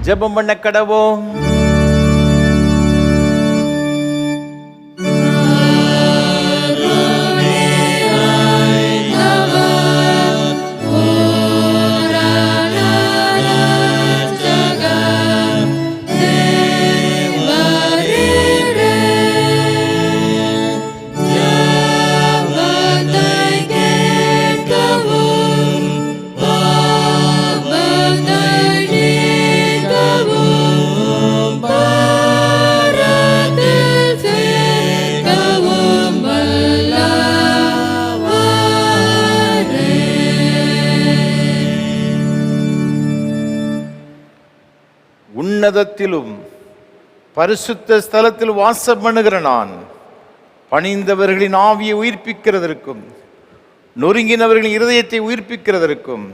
ஜெபம் பண்ண கடவோம். உன்னதத்திலும் பரிசுத்த ஸ்தலத்தில் வாசம் பண்ணுகிற நான் பணிந்தவர்களின் ஆவியை உயிர்ப்பிக்கிறதற்கும் நொறுங்கினவர்களின் இருதயத்தை உயிர்ப்பிக்கிறதற்கும்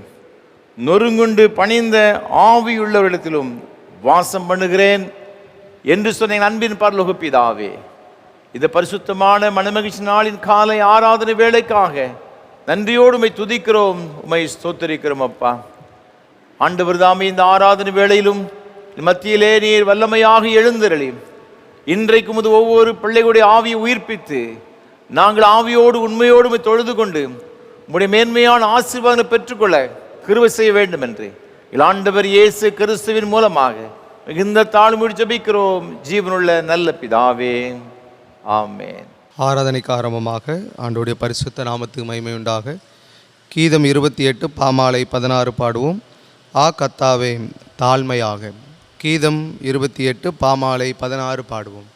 நொறுங்குண்டு பணிந்த ஆவியுள்ளவரிடத்திலும் வாசம் பண்ணுகிறேன் என்று சொன்ன அன்பின் பரலோக பிதாவே, இந்த பரிசுத்தமான மனமகிழ்ச்சி நாளின் காலை ஆராதனை வேளைக்காக நன்றியோடு உம்மை துதிக்கிறோம், உம்மை ஸ்தோத்திரிக்கிறோம். அப்பா ஆண்டவர் தாமே இந்த ஆராதனை வேளையிலும் மத்தியிலே நீர் வல்லமையாக எழுந்தருளி இன்றைக்கு முதல் ஒவ்வொரு பிள்ளைகளுடைய ஆவியை உயிர்ப்பித்து நாங்கள் ஆவியோடு உண்மையோடு தொழுது கொண்டு உம்முடைய மேன்மையான ஆசீர்வாதங்களை பெற்றுக்கொள்ள கிருபை செய்ய வேண்டும் என்று ஆண்டவர் இயேசு கிறிஸ்துவின் மூலமாக மிகுந்த தாழ்மையோடு ஜெபிக்கிறோம் ஜீவனுள்ள நல்ல பிதாவே, ஆமென். ஆராதனைக்கு ஆரம்பமாக ஆண்டவருடைய பரிசுத்த நாமத்துக்கு மகிமை உண்டாக கீதம் 28 பாமாலை 16 பாடுவோம். ஆ கர்த்தாவே தாழ்மையாக. கீதம் 28 பாமாலை 16 பாடுவோம்.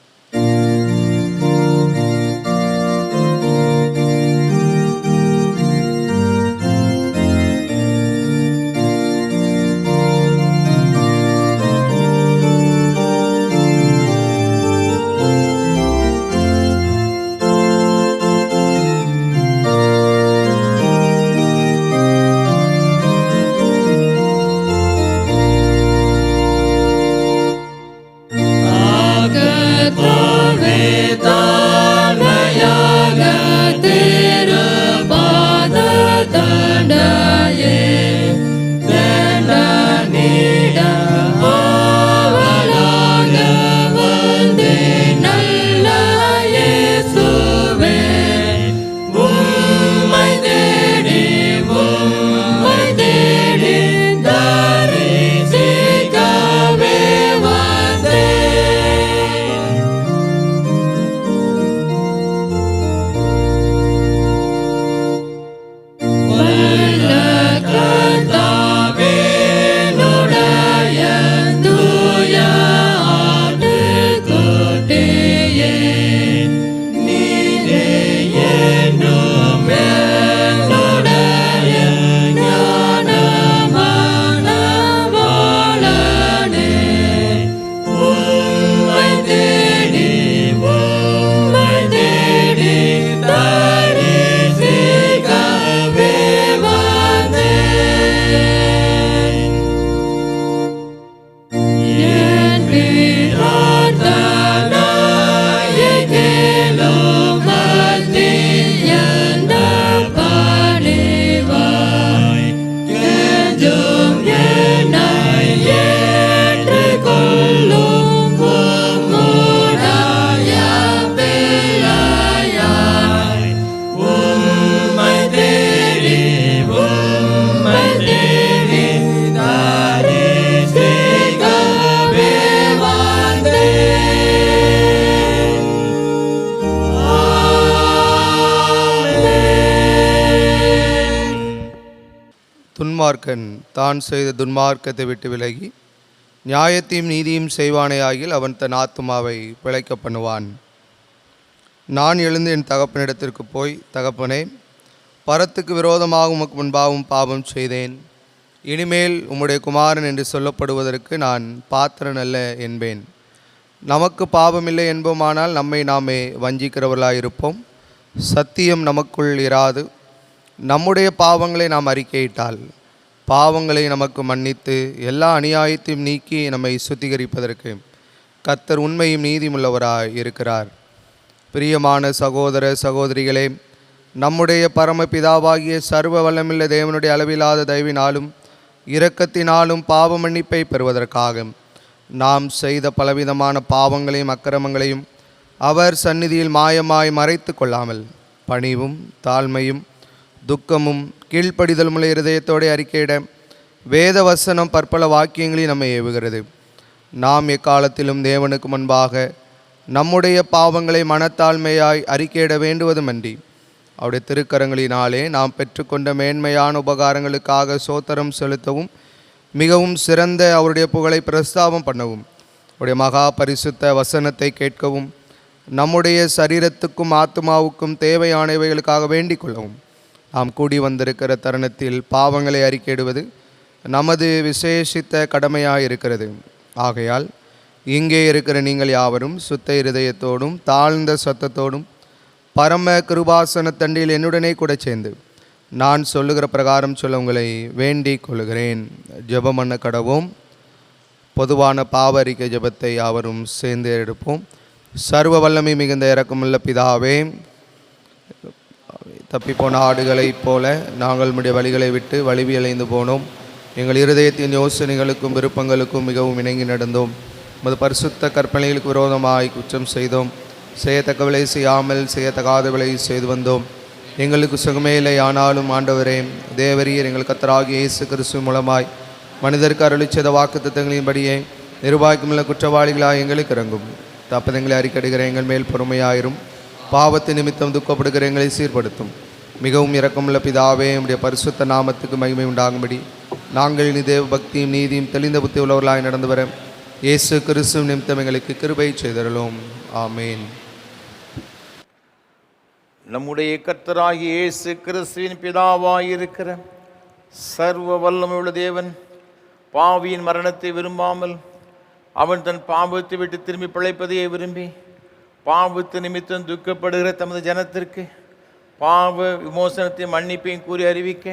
துன்மார்க்கன் தான் செய்த துன்மார்க்கத்தை விட்டு விலகி நியாயத்தையும் நீதியும் செய்வானேயாகில் அவன் தன் ஆத்துமாவை பிழைக்க பண்ணுவான். நான் எழுந்து என் தகப்பனிடத்திற்கு போய், தகப்பனே, பரத்துக்கு விரோதமாக உமக்கு முன்பாகவும் பாவம் செய்தேன், இனிமேல் உம்முடைய குமாரன் என்று சொல்லப்படுவதற்கு நான் பாத்திரன் அல்ல என்பேன். நமக்கு பாவமில்லை என்போமானால் நம்மை நாமே வஞ்சிக்கிறவர்களாயிருப்போம். சத்தியம் நமக்குள் இராது. நம்முடைய பாவங்களை நாம் அறிக்கையிட்டால் பாவங்களை நமக்கு மன்னித்து எல்லா அநியாயத்தையும் நீக்கி நம்மை சுத்திகரிப்பதற்கு கர்த்தர் உண்மையும் நீதியுள்ளவராய் இருக்கிறார். பிரியமான சகோதர சகோதரிகளே, நம்முடைய பரமபிதாவாகிய சர்வ வல்லமுள்ள தேவனுடைய அளவில்லாத தயவினாலும் இரக்கத்தினாலும் பாவ மன்னிப்பை பெறுவதற்காக நாம் செய்த பலவிதமான பாவங்களையும் அக்கிரமங்களையும் அவர் சந்நிதியில் மாயமாய் மறைத்து கொள்ளாமல் பணிவும் தாழ்மையும் துக்கமும் கீழ்ப்படிதலுமுள்ள இருதயத்தோடு அறிக்கையிட வேத வசனம் பற்பல வாக்கியங்களில் நம்மை ஏவுகிறது. நாம் எக்காலத்திலும் தேவனுக்கு முன்பாக நம்முடைய பாவங்களை மனத்தாழ்மையாய் அறிக்கையிட வேண்டுவதுமன்றி அவருடைய திருக்கரங்களினாலே நாம் பெற்றுக்கொண்ட மேன்மையான உபகாரங்களுக்காக சோத்திரம் செலுத்தவும் மிகவும் சிறந்த அவருடைய புகழை பிரஸ்தாபம் பண்ணவும் அவருடைய மகா பரிசுத்த வசனத்தை கேட்கவும் நம்முடைய சரீரத்துக்கும் ஆத்மாவுக்கும் தேவையானவைகளுக்காக வேண்டிக் கொள்ளவும் நாம் கூடி வந்திருக்கிற தருணத்தில் பாவங்களை அறிக்கையிடுவது நமது விசேஷித்த கடமையாக இருக்கிறது. ஆகையால் இங்கே இருக்கிற நீங்கள் யாவரும் சுத்த இருதயத்தோடும் தாழ்ந்த சத்தத்தோடும் பரம கிருபாசன தண்டில் என்னுடனே கூட சேர்ந்து நான் சொல்லுகிற பிரகாரம் சொல்ல உங்களை வேண்டிக் கொள்கிறேன். ஜெபம் பண்ண கடவோம். பொதுவான பாவ அறிக்கை ஜெபத்தை யாவரும் சேர்ந்து எடுப்போம். சர்வ வல்லமை மிகுந்த இரக்கமுள்ள பிதாவே, தப்பிப்போன ஆடுகளைப் போல நாங்கள் நம்முடைய வழிகளை விட்டு வழிவியலைந்து போனோம். எங்கள் இருதயத்தின் யோசனைகளுக்கும் விருப்பங்களுக்கும் மிகவும் இணங்கி நடந்தோம். உமது பரிசுத்த கற்பனைகளுக்கு விரோதமாய் குற்றம் செய்தோம். செய்யத்தக்கவிலை செய்யாமல் செய்யத்தகாதவிலை செய்து வந்தோம். எங்களுக்கு சுகமே இல்லை. ஆனாலும் ஆண்டவரே தேவரீர் எங்கள் கர்த்தராகிய இயேசு கிறிஸ்து மூலமாய் மனிதருக்கு அருளிச் செய்த வாக்குத்தத்தங்களின்படியே நிர்வாகிக்குமுள்ள குற்றவாளிகளாக எங்களுக்கு இறங்கும். தப்பதங்களை அறிக்கடுகிற எங்கள் மேல் பொறுமையாயிரும். பாவத்து நிமித்தம் துக்கப்படுகிற எங்களை சீர்படுத்தும். மிகவும் இரக்கமுள்ள பிதாவே, உம்முடைய பரிசுத்த நாமத்துக்கு மகிமை உண்டாகும்படி நாங்கள் இனி தேவ பக்தியும் நீதியும் தெளிந்த புத்தி உள்ளவர்களாய் நடந்து வர இயேசு கிறிஸ்து நிமித்தம் எங்களுக்கு கிருபை செய்தருளும். ஆமேன். நம்முடைய கர்த்தராகிய இயேசு கிறிஸ்துவின் பிதாவாயிருக்கிற சர்வ வல்லமையுள்ள தேவன் பாவியின் மரணத்தை விரும்பாமல் அவன் தன் பாவத்தை விட்டு திரும்பி பிழைப்பதையே விரும்பி பாவத்து நிமித்தம் துக்கப்படுகிற தமது ஜனத்திற்கு பாவ விமோசனத்தையும் மன்னிப்பையும் கூறி அறிவிக்க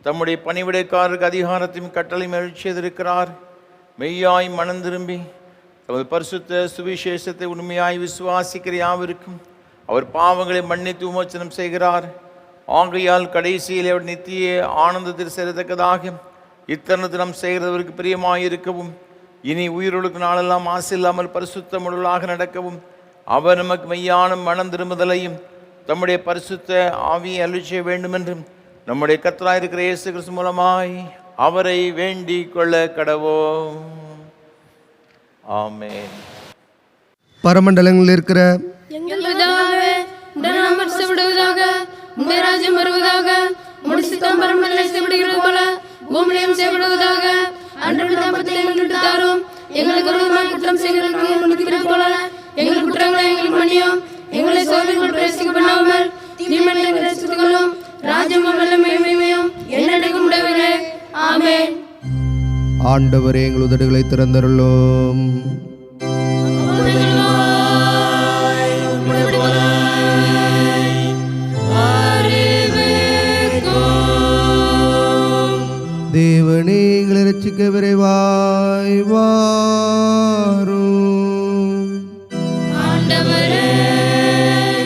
தம்முடைய பணிவிடைக்காரருக்கு அதிகாரத்தையும் கட்டளையும் எழுச்சியதிருக்கிறார். மெய்யாய் மனம் திரும்பி தமது பரிசுத்த சுவிசேஷத்தை உண்மையாய் விசுவாசிக்கிற யாவருக்கும் அவர் பாவங்களை மன்னித்து விமோசனம் செய்கிறார். ஆகையால் கடைசியில் அவர் நித்திய ஆனந்தத்தில் செல்லத்தக்கதாக இத்தருணத்தில் நாம் செய்கிறவருக்கு பிரியமாயிருக்கவும் இனி உயிர்களுக்கு நாளெல்லாம் ஆசை இல்லாமல் பரிசுத்தமுள்ளவர்களாக நடக்கவும் அவர் நமக்கு மெய்யான மனம் திரும்புதலையும் தம்முடைய பரிசுத்த ஆவியை அருளச் செய்ய வேண்டுமென்றும் நம்முடைய கர்த்தராயிருக்கிற இயேசு கிறிஸ்து மூலமாய் அவரை வேண்டிக் கொள்ள கடவோம். ஆமென். பரமண்டலங்களில் இருக்கிற எங்கள் பிதாவே, உம்முடைய நாமம் பரிசுத்தப்படுவதாக, உம்முடைய ராஜ்யம் வருவதாக, உம்முடைய சித்தம் பரமண்டலத்தில் செய்யப்படுகிறது போல பூமியிலும் செய்யப்படுவதாக. அன்றாட அப்பத்தை எங்களுக்கு தாரும். எங்களுக்கு விரோதமாய் குற்றம் செய்கிறவர்களுக்கு மன்னிக்கிறது போல எங்கள் குற்றங்களை எங்களுக்கு மன்னியும். எங்களை சோதனைக்குள் பிரவேசிக்க பண்ணாமல் தீமையை ரட்சித்துக் கொள்ளும். ராஜ்யமும் வல்லமையும் மகிமையும் என்னைக்கும் உடையவரே. ஆமென். ஆண்டவரே, எங்கள் உதடுகளை திறந்தருளும். தேவனே, எங்களை ரட்சிக்க விரைவாய் வாரும். ஆண்டவரே,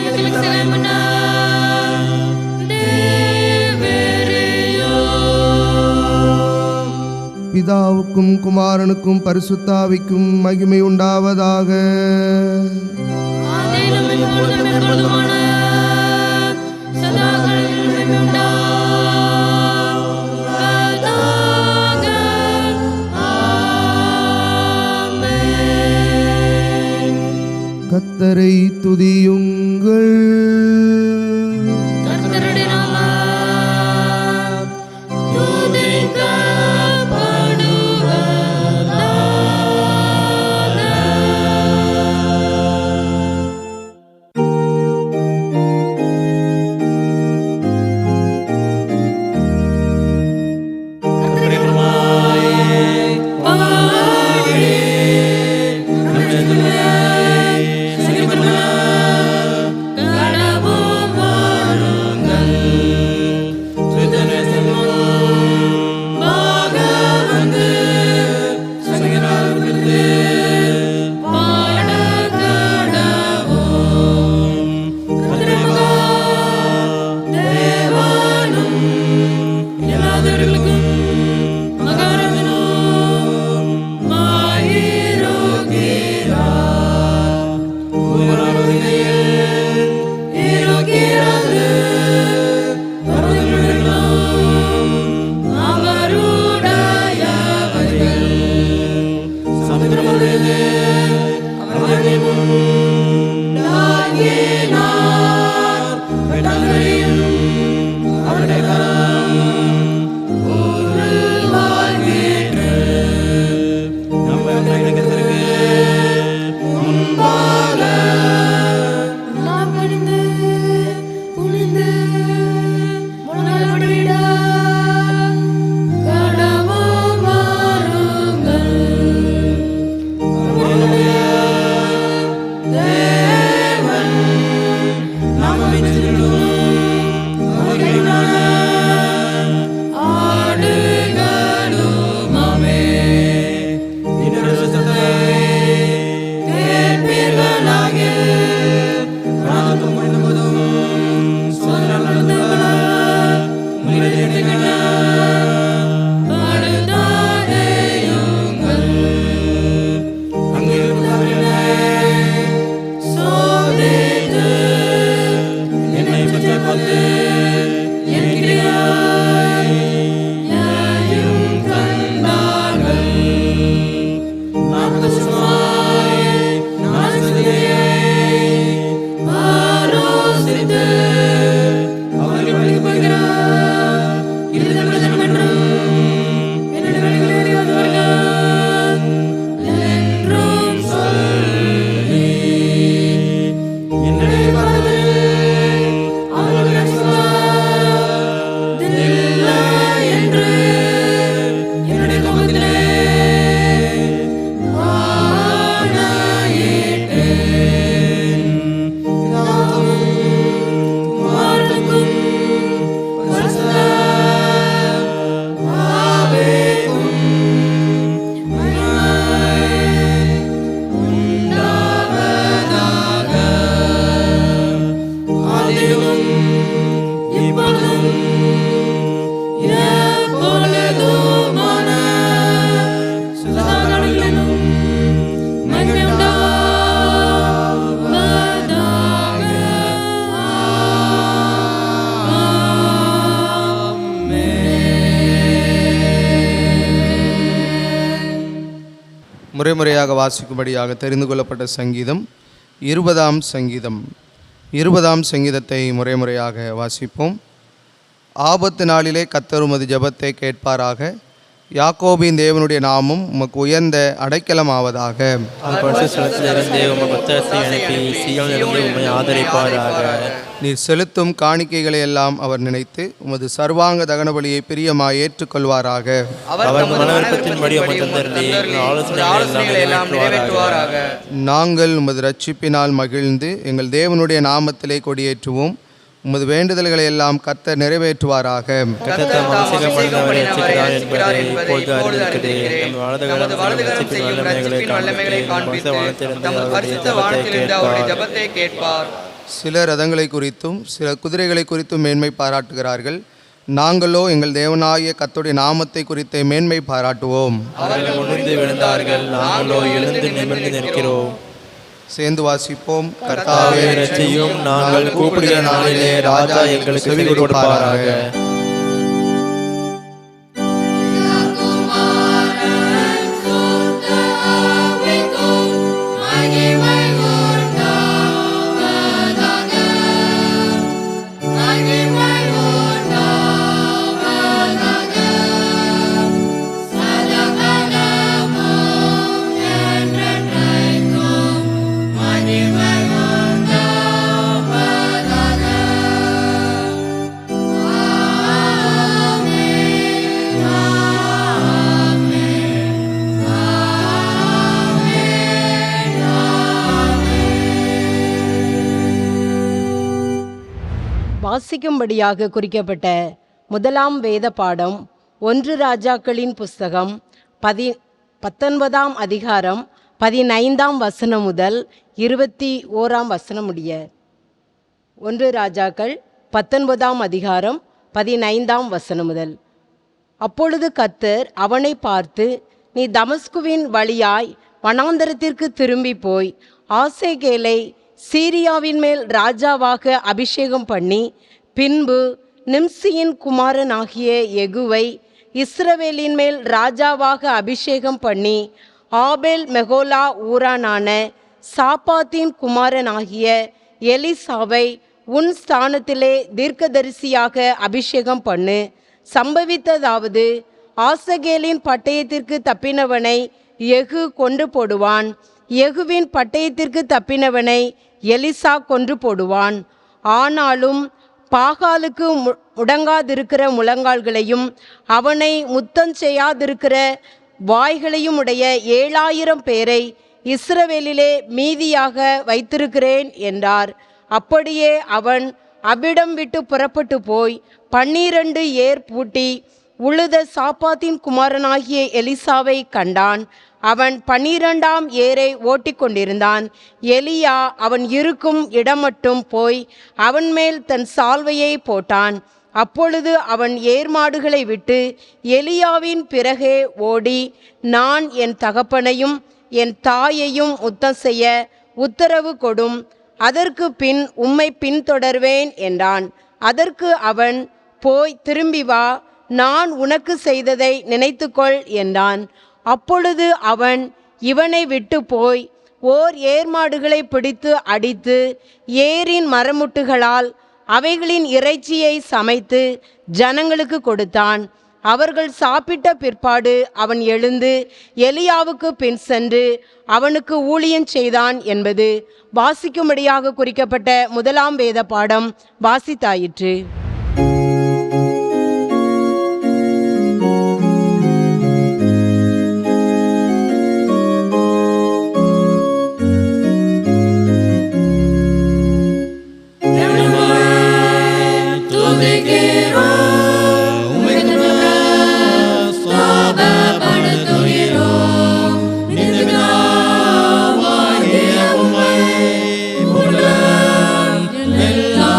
எங்களுக்கு சகாயம் பண்ணார். தேவரேயோ. பிதாவுக்கும் குமாரனுக்கும் பரிசுத்தாவிக்கும் மகிமை உண்டாவதாக. ஆதியிலும் இப்பொழுதும் எப்பொழுதுமான சதா காலங்களிலும் மகிமை உண்டாவதாக. கர்த்தரை துதியுங்கள். கர்த்தருடைய நாமம் துதிக்கப்படுவதாக. முறையாக வாசிக்கும்படியாக தெரிந்து கொள்ளப்பட்ட சங்கீதம் 20ஆம் சங்கீதம். 20ஆம் சங்கீதத்தை முறையாக வாசிப்போம். ஆபத்து நாளிலே கர்த்தர் உமது ஜெபத்தை கேட்பாராக. யாக்கோபின் தேவனுடைய நாமம் உமக்கு உயர்ந்த அடைக்கலமாவதாக. நீர் செலுத்தும் காணிக்கைகளை எல்லாம் அவர் நினைத்து உமது சர்வாங்க தகன பலியை பிரியமாய் ஏற்றுக்கொள்வாராக. நாங்கள் உமது ரட்சிப்பினால் மகிழ்ந்து எங்கள் தேவனுடைய நாமத்திலே கொடியேற்றுவோம். உமது வேண்டுதல்களை எல்லாம் கர்த்தர் நிறைவேற்றுவாராக. சில ரதங்களை குறித்தும் சில குதிரைகளை குறித்தும் மேன்மை பாராட்டுகிறார்கள். நாங்களோ எங்கள் தேவனாகிய கர்த்தருடைய நாமத்தை குறித்து மேன்மை பாராட்டுவோம். சேர்ந்து வாசிப்போம். கர்த்தாவே இரட்சியும், நாங்கள் கூப்பிடுகிற நாளிலே ராஜா எங்களுக்கு செவி கொடுப்பாராக. வாசிக்கும்படியாக குறிக்கப்பட்ட முதலாம் வேத பாடம் 1 ராஜாக்களின் புஸ்தகம் 19ஆம் அதிகாரம் 15ஆம் வசனம் முதல் 21ஆம் வசனம் முடிய. 1 ராஜாக்கள் 19ஆம் அதிகாரம் 15ஆம் வசனம் முதல். அப்பொழுது கர்த்தர் அவனை பார்த்து, நீ தமஸ்குவின் வழியாய் வனாந்தரத்திற்கு திரும்பி போய் ஆசேகேலை சீரியாவின் மேல் ராஜாவாக அபிஷேகம் பண்ணி, பின்பு நிம்சியின் குமாரனாகிய யெகூவை இஸ்ரவேலின் மேல் ராஜாவாக அபிஷேகம் பண்ணி, ஆபேல் மெகோலா ஊரானான சாப்பாத்தின் குமாரனாகிய எலிசாவை உன் ஸ்தானத்திலே தீர்க்கதரிசியாக அபிஷேகம் பண்ணு. சம்பவித்ததாவது, ஆசகேலின் பட்டயத்திற்கு தப்பினவனை யெகூ கொன்று போடுவான். யெகூவின் பட்டயத்திற்கு தப்பினவனை எலிசா கொன்று போடுவான். ஆனாலும் பாகாலுக்கு முடங்காதிருக்கிற முழங்கால்களையும் அவனை முத்தம் செய்யாதிருக்கிற வாய்களையும் உடைய 7000 பேரை இஸ்ரவேலிலே மீதியாக வைத்திருக்கிறேன் என்றார். அப்படியே அவன் அவ்விடம் விட்டு புறப்பட்டு போய் 12 ஏர் பூட்டி உழுத சாப்பாத்தின் குமாரனாகிய எலிசாவை கண்டான். அவன் 12ஆம் ஏரை ஓட்டி கொண்டிருந்தான். எலியா அவன் இருக்கும் இடமட்டும் போய் அவன் மேல் தன் சால்வையை போட்டான். அப்பொழுது அவன் ஏர்மாடுகளை விட்டு எலியாவின் பிறகே ஓடி, நான் என் தகப்பனையும் என் தாயையும் முத்தம் செய்ய உத்தரவு கொடும், அதற்கு பின் உம்மை பின்தொடர்வேன் என்றான். அதற்கு அவன், போய் திரும்பி வா, நான் உனக்கு செய்ததை நினைத்துக்கொள் என்றான். அப்பொழுது அவன் இவனை விட்டு போய் ஓர் ஏர்மாடுகளை பிடித்து அடித்து ஏரின் மரமுட்டுகளால் அவைகளின் இறைச்சியை சமைத்து ஜனங்களுக்கு கொடுத்தான். அவர்கள் சாப்பிட்ட பிற்பாடு அவன் எழுந்து எலியாவுக்கு பின் சென்று அவனுக்கு ஊழியம் செய்தான் என்பது வாசிக்கும்படியாக குறிக்கப்பட்ட முதலாம் வேத பாடம் வாசித்தாயிற்று. எல்லா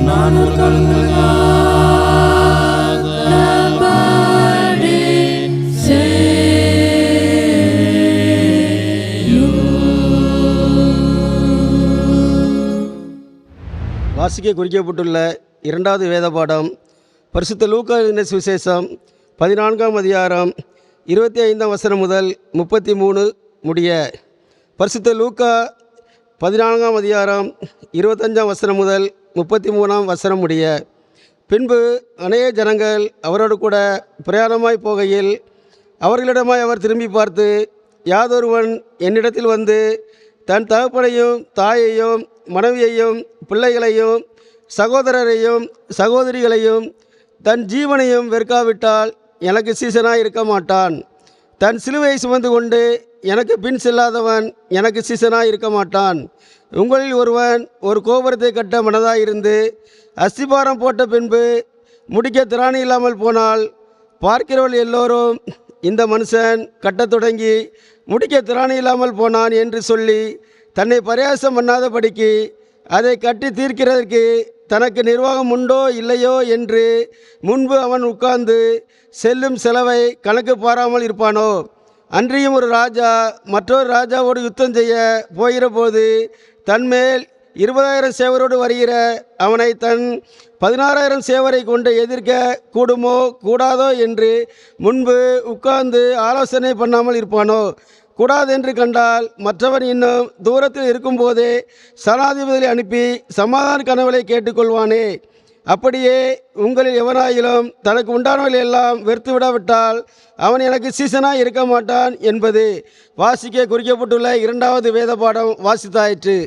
நான் ஒரு காலங்கள் வாசிக்க குறிக்கப்பட்டுள்ள இரண்டாவது வேத பாடம் பரிசுத்த லூக்கா எழுதின சுவிசேஷம் 14ஆம் அதிகாரம் 25ஆம் வசனம் முதல் 33 முடிய. பரிசுத்த லூக்கா 14ஆம் அதிகாரம் 25ஆம் வசனம் முதல் 33ஆம் வசனம் முடிய. பின்பு அநேக ஜனங்கள் அவரோடு கூட பிரயாணமாய் போகையில் அவர்களிடமாய் அவர் திரும்பி பார்த்து, யாதொருவன் என்னிடத்தில் வந்து தன் தகப்பனையும் தாயையும் மனைவியையும் பிள்ளைகளையும் சகோதரரையும் சகோதரிகளையும் தன் ஜீவனையும் வெறுக்காவிட்டால் எனக்கு சீசனாய் இருக்க மாட்டான். தன் சிலுவையை சுமந்து கொண்டு எனக்கு பின் செல்லாதவன் எனக்கு சீசனாய் இருக்க மாட்டான். உங்களில் ஒருவன் ஒரு கோபுரத்தை கட்ட மனதாயிருந்து அஸ்திபாரம் போட்ட பின்பு முடிக்க திராணி இல்லாமல் போனால், பார்க்கிறவர்கள் எல்லோரும் இந்த மனுஷன் கட்டத் தொடங்கி முடிக்க திராணி இல்லாமல் போனான் என்று சொல்லி தன்னை பரியாசம் பண்ணாதபடிக்கு அதை கட்டி தீர்க்கிறதற்கு தனக்கு நிர்வாகம் உண்டோ இல்லையோ என்று முன்பு அவன் உட்கார்ந்து செல்லும் செலவை கணக்கு பாராமல் இருப்பானோ? அன்றியும் ஒரு ராஜா மற்றொரு ராஜாவோடு யுத்தம் செய்ய போகிற போது தன்மேல் 20,000 சேவரோடு வருகிற அவனை தன் 16,000 சேவரை கொண்டு எதிர்க்க கூடுமோ கூடாதோ என்று முன்பு உட்கார்ந்து ஆலோசனை பண்ணாமல் இருப்பானோ? கூடாதென்று கண்டால் மற்றவன் இன்னும் தூரத்தில் இருக்கும்போதே சனாதிபதியை அனுப்பி சமாதான கனவுகளை கேட்டுக்கொள்வானே. அப்படியே உங்களில் எவனாயிலும் தனக்கு உண்டானவர்கள் எல்லாம் வெறுத்து விடாவிட்டால் அவன் எனக்கு சீசனாக இருக்க மாட்டான் என்பது வாசிக்க குறிக்கப்பட்டுள்ள இரண்டாவது வேத பாடம் வாசித்தாயிற்று.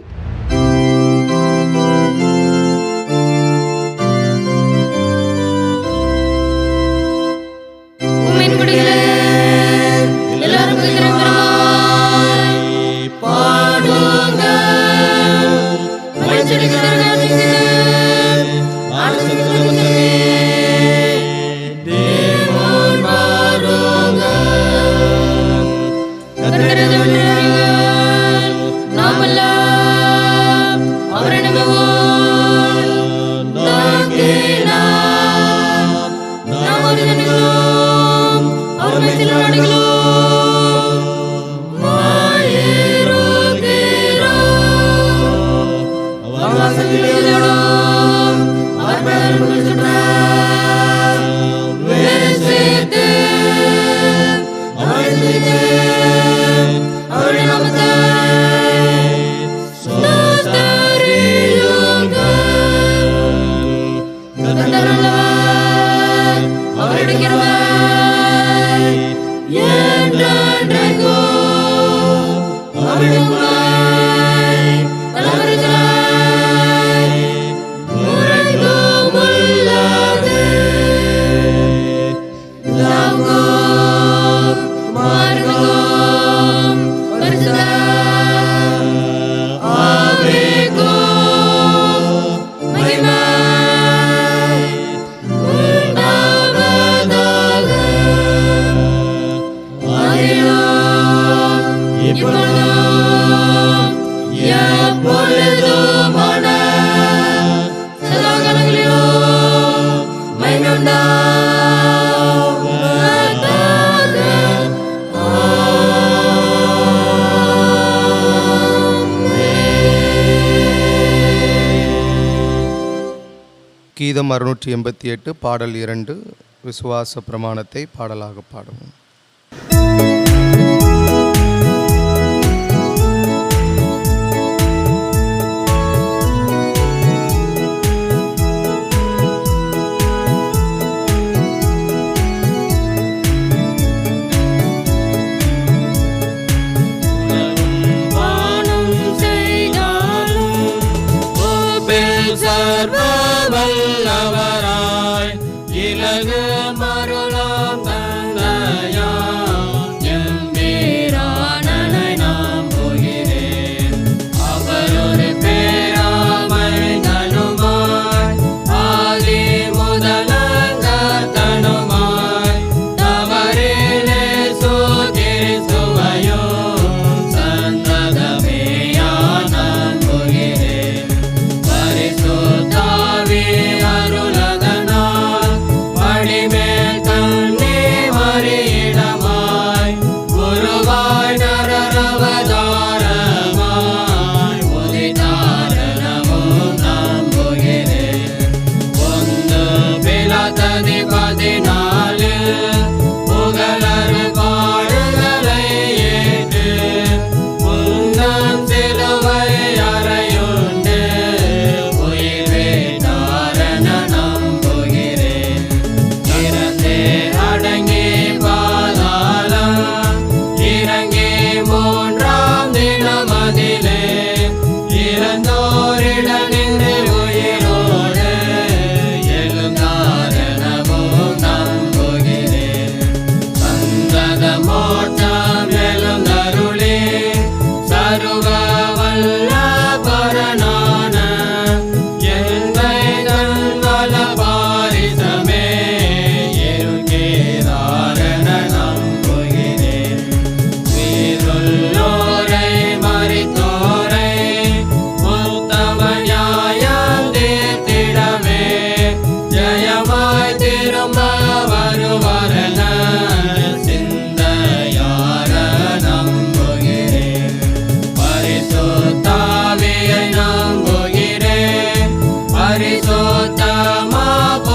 கீதம் 688 பாடல் 2 விசுவாச பிரமாணத்தை பாடலாக பாடுவோம். வல்லவராய் இலகு மருளாம் தந்தையாம் எம்பீரானனை நாம் போகிறேன். அவரொரு பேராமை தனுமாய் ஆதி முதலங்க தனுமாய் தவறிலே சூதிரி சுவையோ சந்ததமேயான போகிறேன். பரிசுத்தாவி அருளதனால் படிமே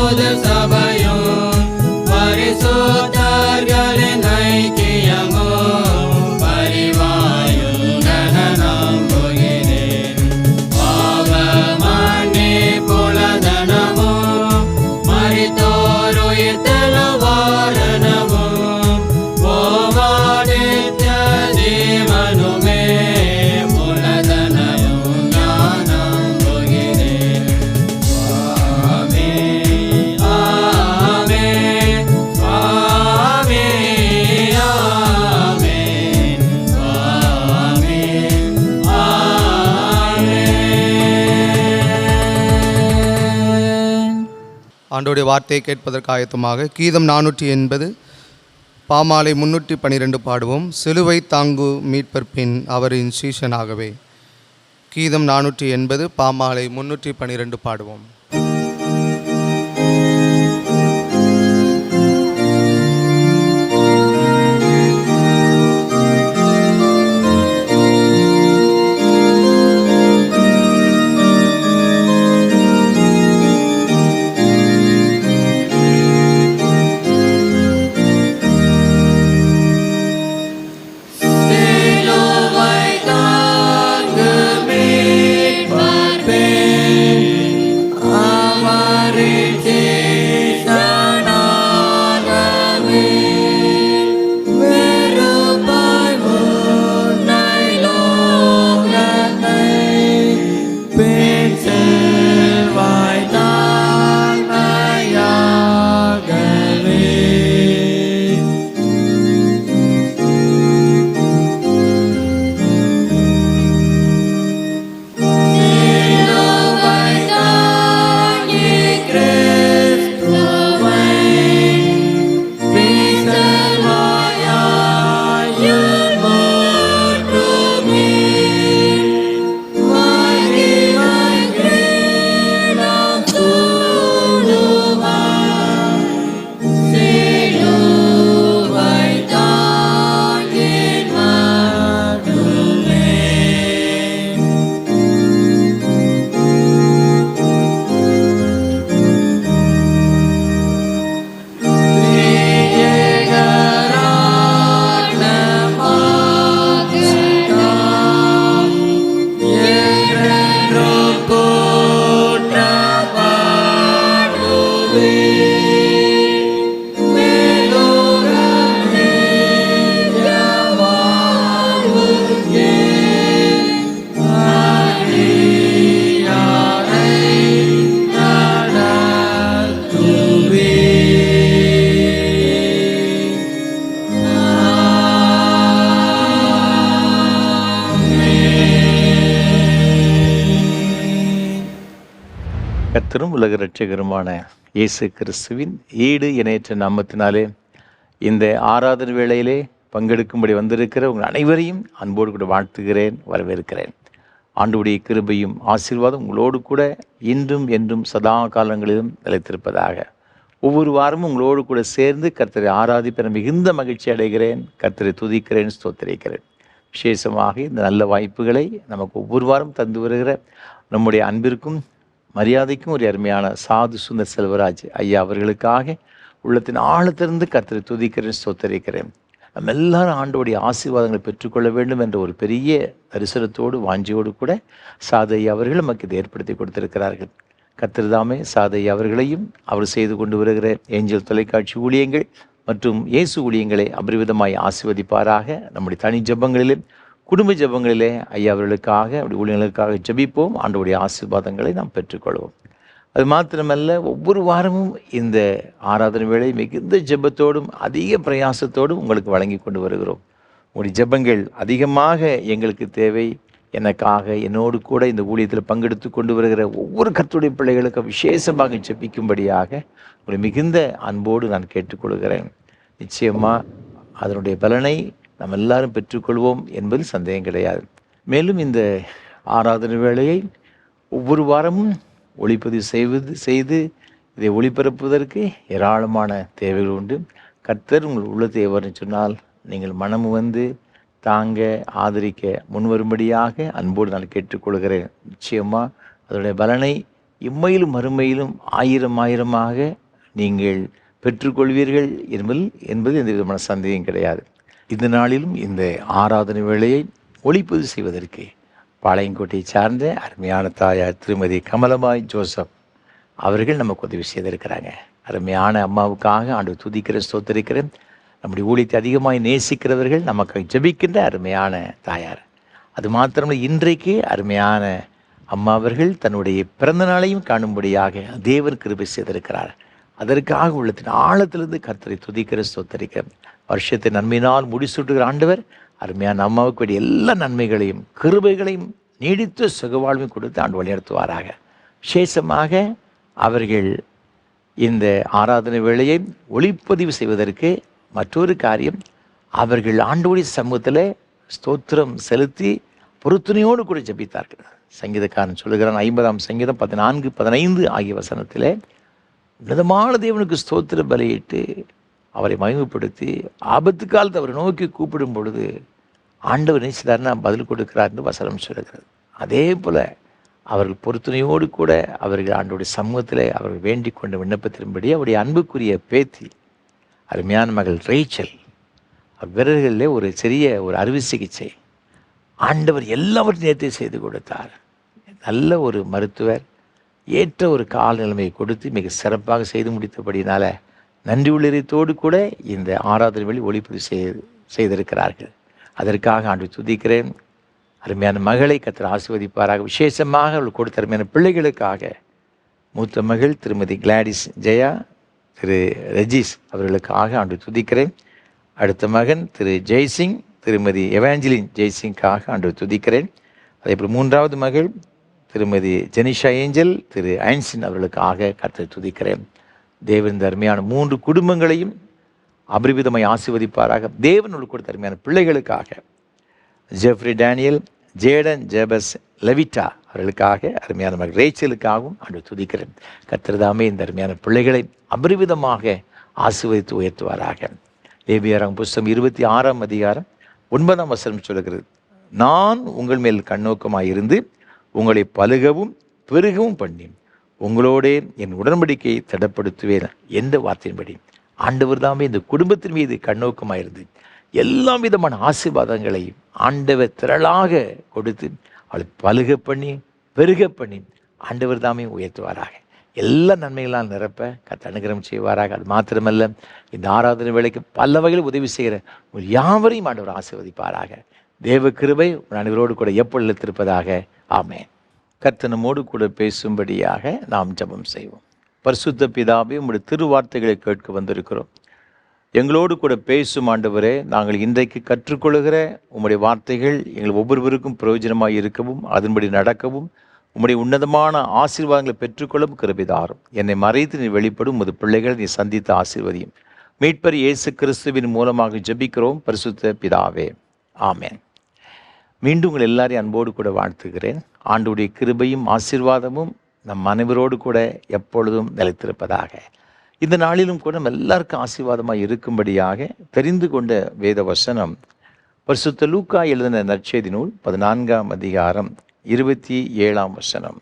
தூது சபையும் பரிசுத்தர்களின் ஐக்கியமும் பரிவாயுண்டன நம்புகிறேன். பாவ மன்னிப்புலதனமும் மரித்தோருயிர்த்தெழும் வாரணமும் ஓவானித்ய ஜீவனுமே புலதனமும் நான் நம்புகிறேன். ஆமென், ஆமென், ஆமென், ஆமென், ஆமென். ஆண்டோடைய வார்த்தையை கேட்பதற்கு ஆயத்தமாக கீதம் 480 பாமாலை 312 பாடுவோம். சிலுவை தாங்கு மீட்பர் பின் அவரின் சீஷனாகவே. கீதம் 480 பாமாலை 312 பாடுவோம். சிலுவை தாங்கு மீட்பர் பின் அவரின் சீஷனாகவே. வெறுப்பாய் உன்னை லோகத்தை பின் செல்வாய் தாங்கையாகவே. சிலுவை தாங்கி கிறிஸ்துவை பின் செல்வாயாயில் போற்றுமே. மகிமை கிரீடம் சூடுவாய். சிலுவை தாங்கி மட்டுமே. கர்த்தரும் உலக இரட்சகருமான இயேசு கிறிஸ்துவின் ஈடு இணையற்ற நாமத்தினாலே இந்த ஆராதனை வேளையிலே பங்கெடுக்கும்படி வந்திருக்கிற உங்கள் அனைவரையும் அன்போடு கூட வாழ்த்துகிறேன், வரவேற்கிறேன். ஆண்டவருடைய கிருபையும் ஆசீர்வாதம் உங்களோடு கூட இன்றும் என்றும் சதா காலங்களிலும் நிலைத்திருப்பதாக. ஒவ்வொரு வாரமும் உங்களோடு கூட சேர்ந்து கர்த்தரை ஆராதிப்பெற மிகுந்த மகிழ்ச்சி அடைகிறேன். கர்த்தரை துதிக்கிறேன், ஸ்தோத்திரிக்கிறேன். விசேஷமாக இந்த நல்ல வாய்ப்புகளை நமக்கு ஒவ்வொரு வாரம் தந்து வருகிற நம்முடைய அன்பிற்கும் மரியாதைக்கும் ஒரு அருமையான சாது சுந்தர் செல்வராஜ் ஐயா அவர்களுக்காக உள்ளத்தின் ஆழத்திலிருந்து கர்த்தரை துதிக்கிறேன், ஸ்தோத்திரிக்கிறேன். நம்ம எல்லாரும் ஆண்டோடைய ஆசீர்வாதங்களை பெற்றுக்கொள்ள வேண்டும் என்ற ஒரு பெரிய தரிசனத்தோடு வாஞ்சியோடு கூட சாதையா அவர்கள் நமக்கு இதை ஏற்படுத்தி கொடுத்திருக்கிறார்கள். கர்த்தர் தாமே சாதையா அவர்களையும் அவர் செய்து கொண்டு வருகிற ஏஞ்சல் தொலைக்காட்சி ஊழியங்கள் மற்றும் இயேசு ஊழியங்களை அபரிவிதமாய் ஆசீர்வதிப்பாராக. நம்முடைய தனி ஜெபங்களிலே, குடும்ப ஜெபங்களிலே ஐயா அவர்களுக்காக அப்படி ஊழியர்களுக்காக ஜெபிப்போம். ஆண்டவருடைய ஆசீர்வாதங்களை நாம் பெற்றுக்கொள்வோம். அது மாத்திரமல்ல, ஒவ்வொரு வாரமும் இந்த ஆராதனை வேளை மிகுந்த ஜெபத்தோடும் அதிக பிரயாசத்தோடும் உங்களுக்கு வழங்கி கொண்டு வருகிறோம். உங்களுடைய ஜெபங்கள் அதிகமாக எங்களுக்கு தேவை. எனக்காக என்னோடு கூட இந்த ஊழியத்தில் பங்கெடுத்து கொண்டு வருகிற ஒவ்வொரு கர்த்தருடைய பிள்ளைகளுக்கு விசேஷமாக ஜெபிக்கும்படியாக ஒரு மிகுந்த அன்போடு நான் கேட்டுக்கொள்கிறேன். நிச்சயமாக அதனுடைய பலனை நாம் எல்லாரும் பெற்றுக்கொள்வோம் என்பதில் சந்தேகம் கிடையாது. மேலும் இந்த ஆராதனை வேளையை ஒவ்வொரு வாரமும் ஒளிப்பதிவு செய்து இதை ஒளிபரப்புவதற்கு ஏராளமான தேவைகள் உண்டு. கர்த்தர் உங்கள் உள்ளத்தை எவ்வாறு சொன்னால் நீங்கள் மனமு வந்து தாங்க ஆதரிக்க முன்வரும்படியாக அன்போடு நான் கேட்டுக்கொள்கிறேன். நிச்சயமாக அதனுடைய பலனை இம்மையிலும் மறுமையிலும் ஆயிரமாக நீங்கள் பெற்றுக்கொள்வீர்கள் என்பது எந்த விதமான சந்தேகம் கிடையாது. இந்த நாளிலும் இந்த ஆராதனை வேளையை ஒளிப்பதிவு செய்வதற்கு பாளையங்கோட்டையை சார்ந்த அருமையான தாயார் திருமதி கமலமாய் ஜோசப் அவர்கள் நமக்கு உதவி செய்திருக்கிறாங்க. அருமையான அம்மாவுக்காக ஆண்டவர் துதிக்கிற ஸ்தோத்திரிக்கிற நம்முடைய ஊழியத்தை அதிகமாக நேசிக்கிறவர்கள் நமக்கு ஜெபிக்கின்ற அருமையான தாயார். அது மாத்திரமல்ல, இன்றைக்கு அருமையான அம்மா அவர்கள் தன்னுடைய பிறந்த நாளையும் காணும்படியாக தேவன் கிருபை செய்திருக்கிறார். அதற்காக உள்ளத்தின் ஆழத்திலிருந்து கர்த்தரை துதிக்கிற ஸ்தோத்திரிக்க வருஷத்தை நன்மையினால் முடிசூட்டுகிற ஆண்டவர் அருமையான அம்மாவுக்கு வேண்டிய எல்லா நன்மைகளையும் கிருபைகளையும் நீடித்த சுகவாழ்வையும் கொடுத்து ஆண்டு வழிநடத்துவாராக. விசேஷமாக அவர்கள் இந்த ஆராதனை வேளையை ஒளிப்பதிவு செய்வதற்கு மற்றொரு காரியம், அவர்கள் ஆண்டவருடைய சமூகத்தில் ஸ்தோத்திரம் செலுத்தி பொருத்தனையோடு கூட ஜெபித்தார்கள். சங்கீதக்காரன் சொல்லுகிறான் 50ஆம் சங்கீதம் 14, 15 ஆகிய வசனத்தில் உன்னதமான தேவனுக்கு ஸ்தோத்திர பலியிட்டு அவரை மகிமைப்படுத்தி ஆபத்து காலத்தை அவரை நோக்கி கூப்பிடும் பொழுது ஆண்டவர் நினைச்சார்னா பதில் கொடுக்கிறார் என்று வசனம் சொல்லுகிறது. அதே போல் அவர்கள் பொருத்தனையோடு கூட அவர்கள் ஆண்டோடைய சமூகத்தில் அவர்கள் வேண்டிக் கொண்ட விண்ணப்பத்தின்படி அவருடைய அன்புக்குரிய பேத்தி அருமையான மகள் ரேச்சல் விரல்களில் ஒரு சிறிய ஒரு அறுவை சிகிச்சை ஆண்டவர் எல்லாவற்றையும் நேர்த்தி செய்து கொடுத்தார். நல்ல ஒரு மருத்துவர் ஏற்ற ஒரு கால நிலைமையை கொடுத்து மிக சிறப்பாக செய்து முடித்தபடினால நன்றி உள்ளிரியத்தோடு கூட இந்த ஆராதனை வழி ஒளிப்பதிவு செய்திருக்கிறார்கள். அதற்காக ஆண்டு துதிக்கிறேன். அருமையான மகளை கர்த்தர் ஆசீர்வதிப்பாராக. விசேஷமாக அவள் கொடுத்த அருமையான பிள்ளைகளுக்காக மூத்த மகள் திருமதி கிளாடிஸ் ஜெயா, திரு ரஜீஷ் அவர்களுக்காக ஆண்டு துதிக்கிறேன். அடுத்த மகன் திரு ஜெய்சிங், திருமதி எவாஞ்சலின் ஜெய்சிங்காக ஆண்டு துதிக்கிறேன். அதேபோல் மூன்றாவது மகள் திருமதி ஜெனிஷா ஏஞ்சல், திரு ஐன்சின் அவர்களுக்காக கர்த்தரை துதிக்கிறேன். தேவன் அருமையான 3 குடும்பங்களையும் அபரிவிதமாய் ஆசீர்வதிப்பாராக. தேவன் கொடுத்த அருமையான பிள்ளைகளுக்காக ஜெஃப்ரி டேனியல், ஜேடன் ஜேபஸ் லெவிட்டா அவர்களுக்காக, அருமையான மகள் ரேச்சலுக்காகவும் ஆண்டு துதிக்கிறேன். கர்த்தர் தாமே இந்த அருமையான பிள்ளைகளை அபரிவிதமாக ஆசீர்வதித்து உயர்த்துவாராக. லேவியராகமம் புஸ்தகம் 26ஆம் அதிகாரம் 9ஆம் வசனம் சொல்லுகிறது, நான் உங்கள் மேல் கண்ணோக்கமாயிருந்து உங்களை பலுகவும் பெருகவும் பண்ணி உங்களோடே என் உடன்படிக்கையை திடப்படுத்துவேன் என்ற வார்த்தையின்படி ஆண்டவர் தாமே இந்த குடும்பத்தின் மீது கண்ணோக்கமாயிருந்து எல்லா விதமான ஆசீர்வாதங்களையும் ஆண்டவர் திரளாக கொடுத்து அவளை பலுக பண்ணி பெருக பண்ணி ஆண்டவர் தாமே உயர்த்துவாராக. எல்லா நன்மைகளால் நிரப்ப கர்த்தர் அனுகிரகம் செய்வாராக. அது மாத்திரமல்ல, இந்த ஆராதனை வேளைக்கு பல வகையில் உதவி செய்கிற உங்கள் யாவரையும் ஆண்டவர் ஆசீர்வதிப்பாராக. தேவ கிருபை உங்கள் அனைவரோடு கூட எப்பொழுது நிலைத்திருப்பதாக. ஆமென். கர்த்தர் நம்மோடு கூட பேசும்படியாக நாம் ஜெபம் செய்வோம். பரிசுத்த பிதாவே, உம்முடைய திருவார்த்தைகளை கேட்க வந்திருக்கிறோம். எங்களோடு கூட பேசும் ஆண்டவரே, நாங்கள் இன்றைக்கு கற்றுக்கொள்கிற உம்முடைய வார்த்தைகள் எங்கள் ஒவ்வொருவருக்கும் பிரயோஜனமாக இருக்கவும் அதன்படி நடக்கவும் உம்முடைய உன்னதமான ஆசீர்வாதங்களை பெற்றுக்கொள்ளும் கிருபைதாரும். என்னை மறைத்து நீ வெளிப்படும் உமது பிள்ளைகள் நீ சந்தித்த ஆசீர்வதியும். மீட்பர் இயேசு கிறிஸ்துவின் மூலமாக ஜெபிக்கிறோம் பரிசுத்த பிதாவே. ஆமென். மீண்டும் உங்கள் எல்லாரையும் அன்போடு கூட வாழ்த்துகிறேன். ஆண்டவருடைய கிருபையும் ஆசீர்வாதமும் நம் அனைவரோடு கூட எப்பொழுதும் நிலைத்திருப்பதாக. இந்த நாளிலும் கூட நம்ம எல்லாருக்கும் ஆசீர்வாதமாக இருக்கும்படியாக தெரிந்து கொண்ட வேத வசனம் பரிசுத்த லூக்கா எழுதின நற்செய்தி நூல் 14ஆம் அதிகாரம் 27ஆம் வசனம்.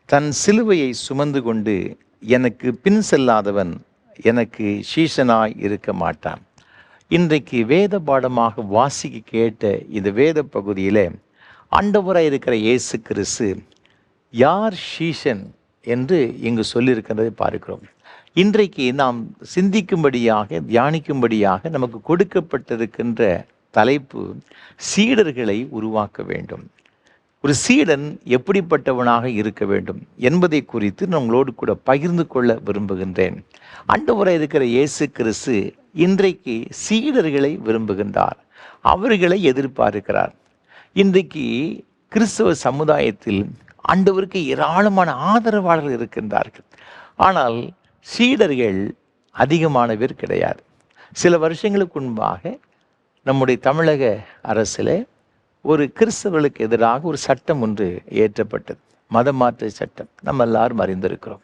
தன் சிலுவையை சுமந்து கொண்டு எனக்கு பின் செல்லாதவன் எனக்கு சீஷனாய் இருக்க மாட்டான். இன்றைக்கு வேத பாடமாக வாசிக்க கேட்ட இந்த வேத பகுதியில் ஆண்டவராக இருக்கிற இயேசு கிறிஸ்து யார் சீஷன் என்று இங்கு சொல்லியிருக்கிறதை பார்க்கிறோம். இன்றைக்கு நாம் சிந்திக்கும்படியாக தியானிக்கும்படியாக நமக்கு கொடுக்கப்பட்டிருக்கின்ற தலைப்பு சீடர்களை உருவாக்க வேண்டும். ஒரு சீடன் எப்படிப்பட்டவனாக இருக்க வேண்டும் என்பதை குறித்து நான் உங்களோடு கூட பகிர்ந்து கொள்ள விரும்புகின்றேன். ஆண்டவராக இருக்கிற இயேசு கிறிஸ்து இன்றைக்கு சீடர்களை விரும்புகின்றார், அவர்களை எதிர்பார்க்கிறார். இன்றைக்கு கிறிஸ்தவ சமுதாயத்தில் ஆண்டவருக்கு ஏராளமான ஆதரவாளர்கள் இருக்கின்றார்கள். ஆனால் சீடர்கள் அதிகமான பேர் கிடையாது. சில வருஷங்களுக்கு முன்பாக நம்முடைய தமிழக அரசில் ஒரு கிறிஸ்தவர்களுக்கு எதிராக ஒரு சட்டம் ஒன்று இயற்றப்பட்டது, மதமாற்ற சட்டம். நம்ம எல்லாரும் அறிந்திருக்கிறோம்.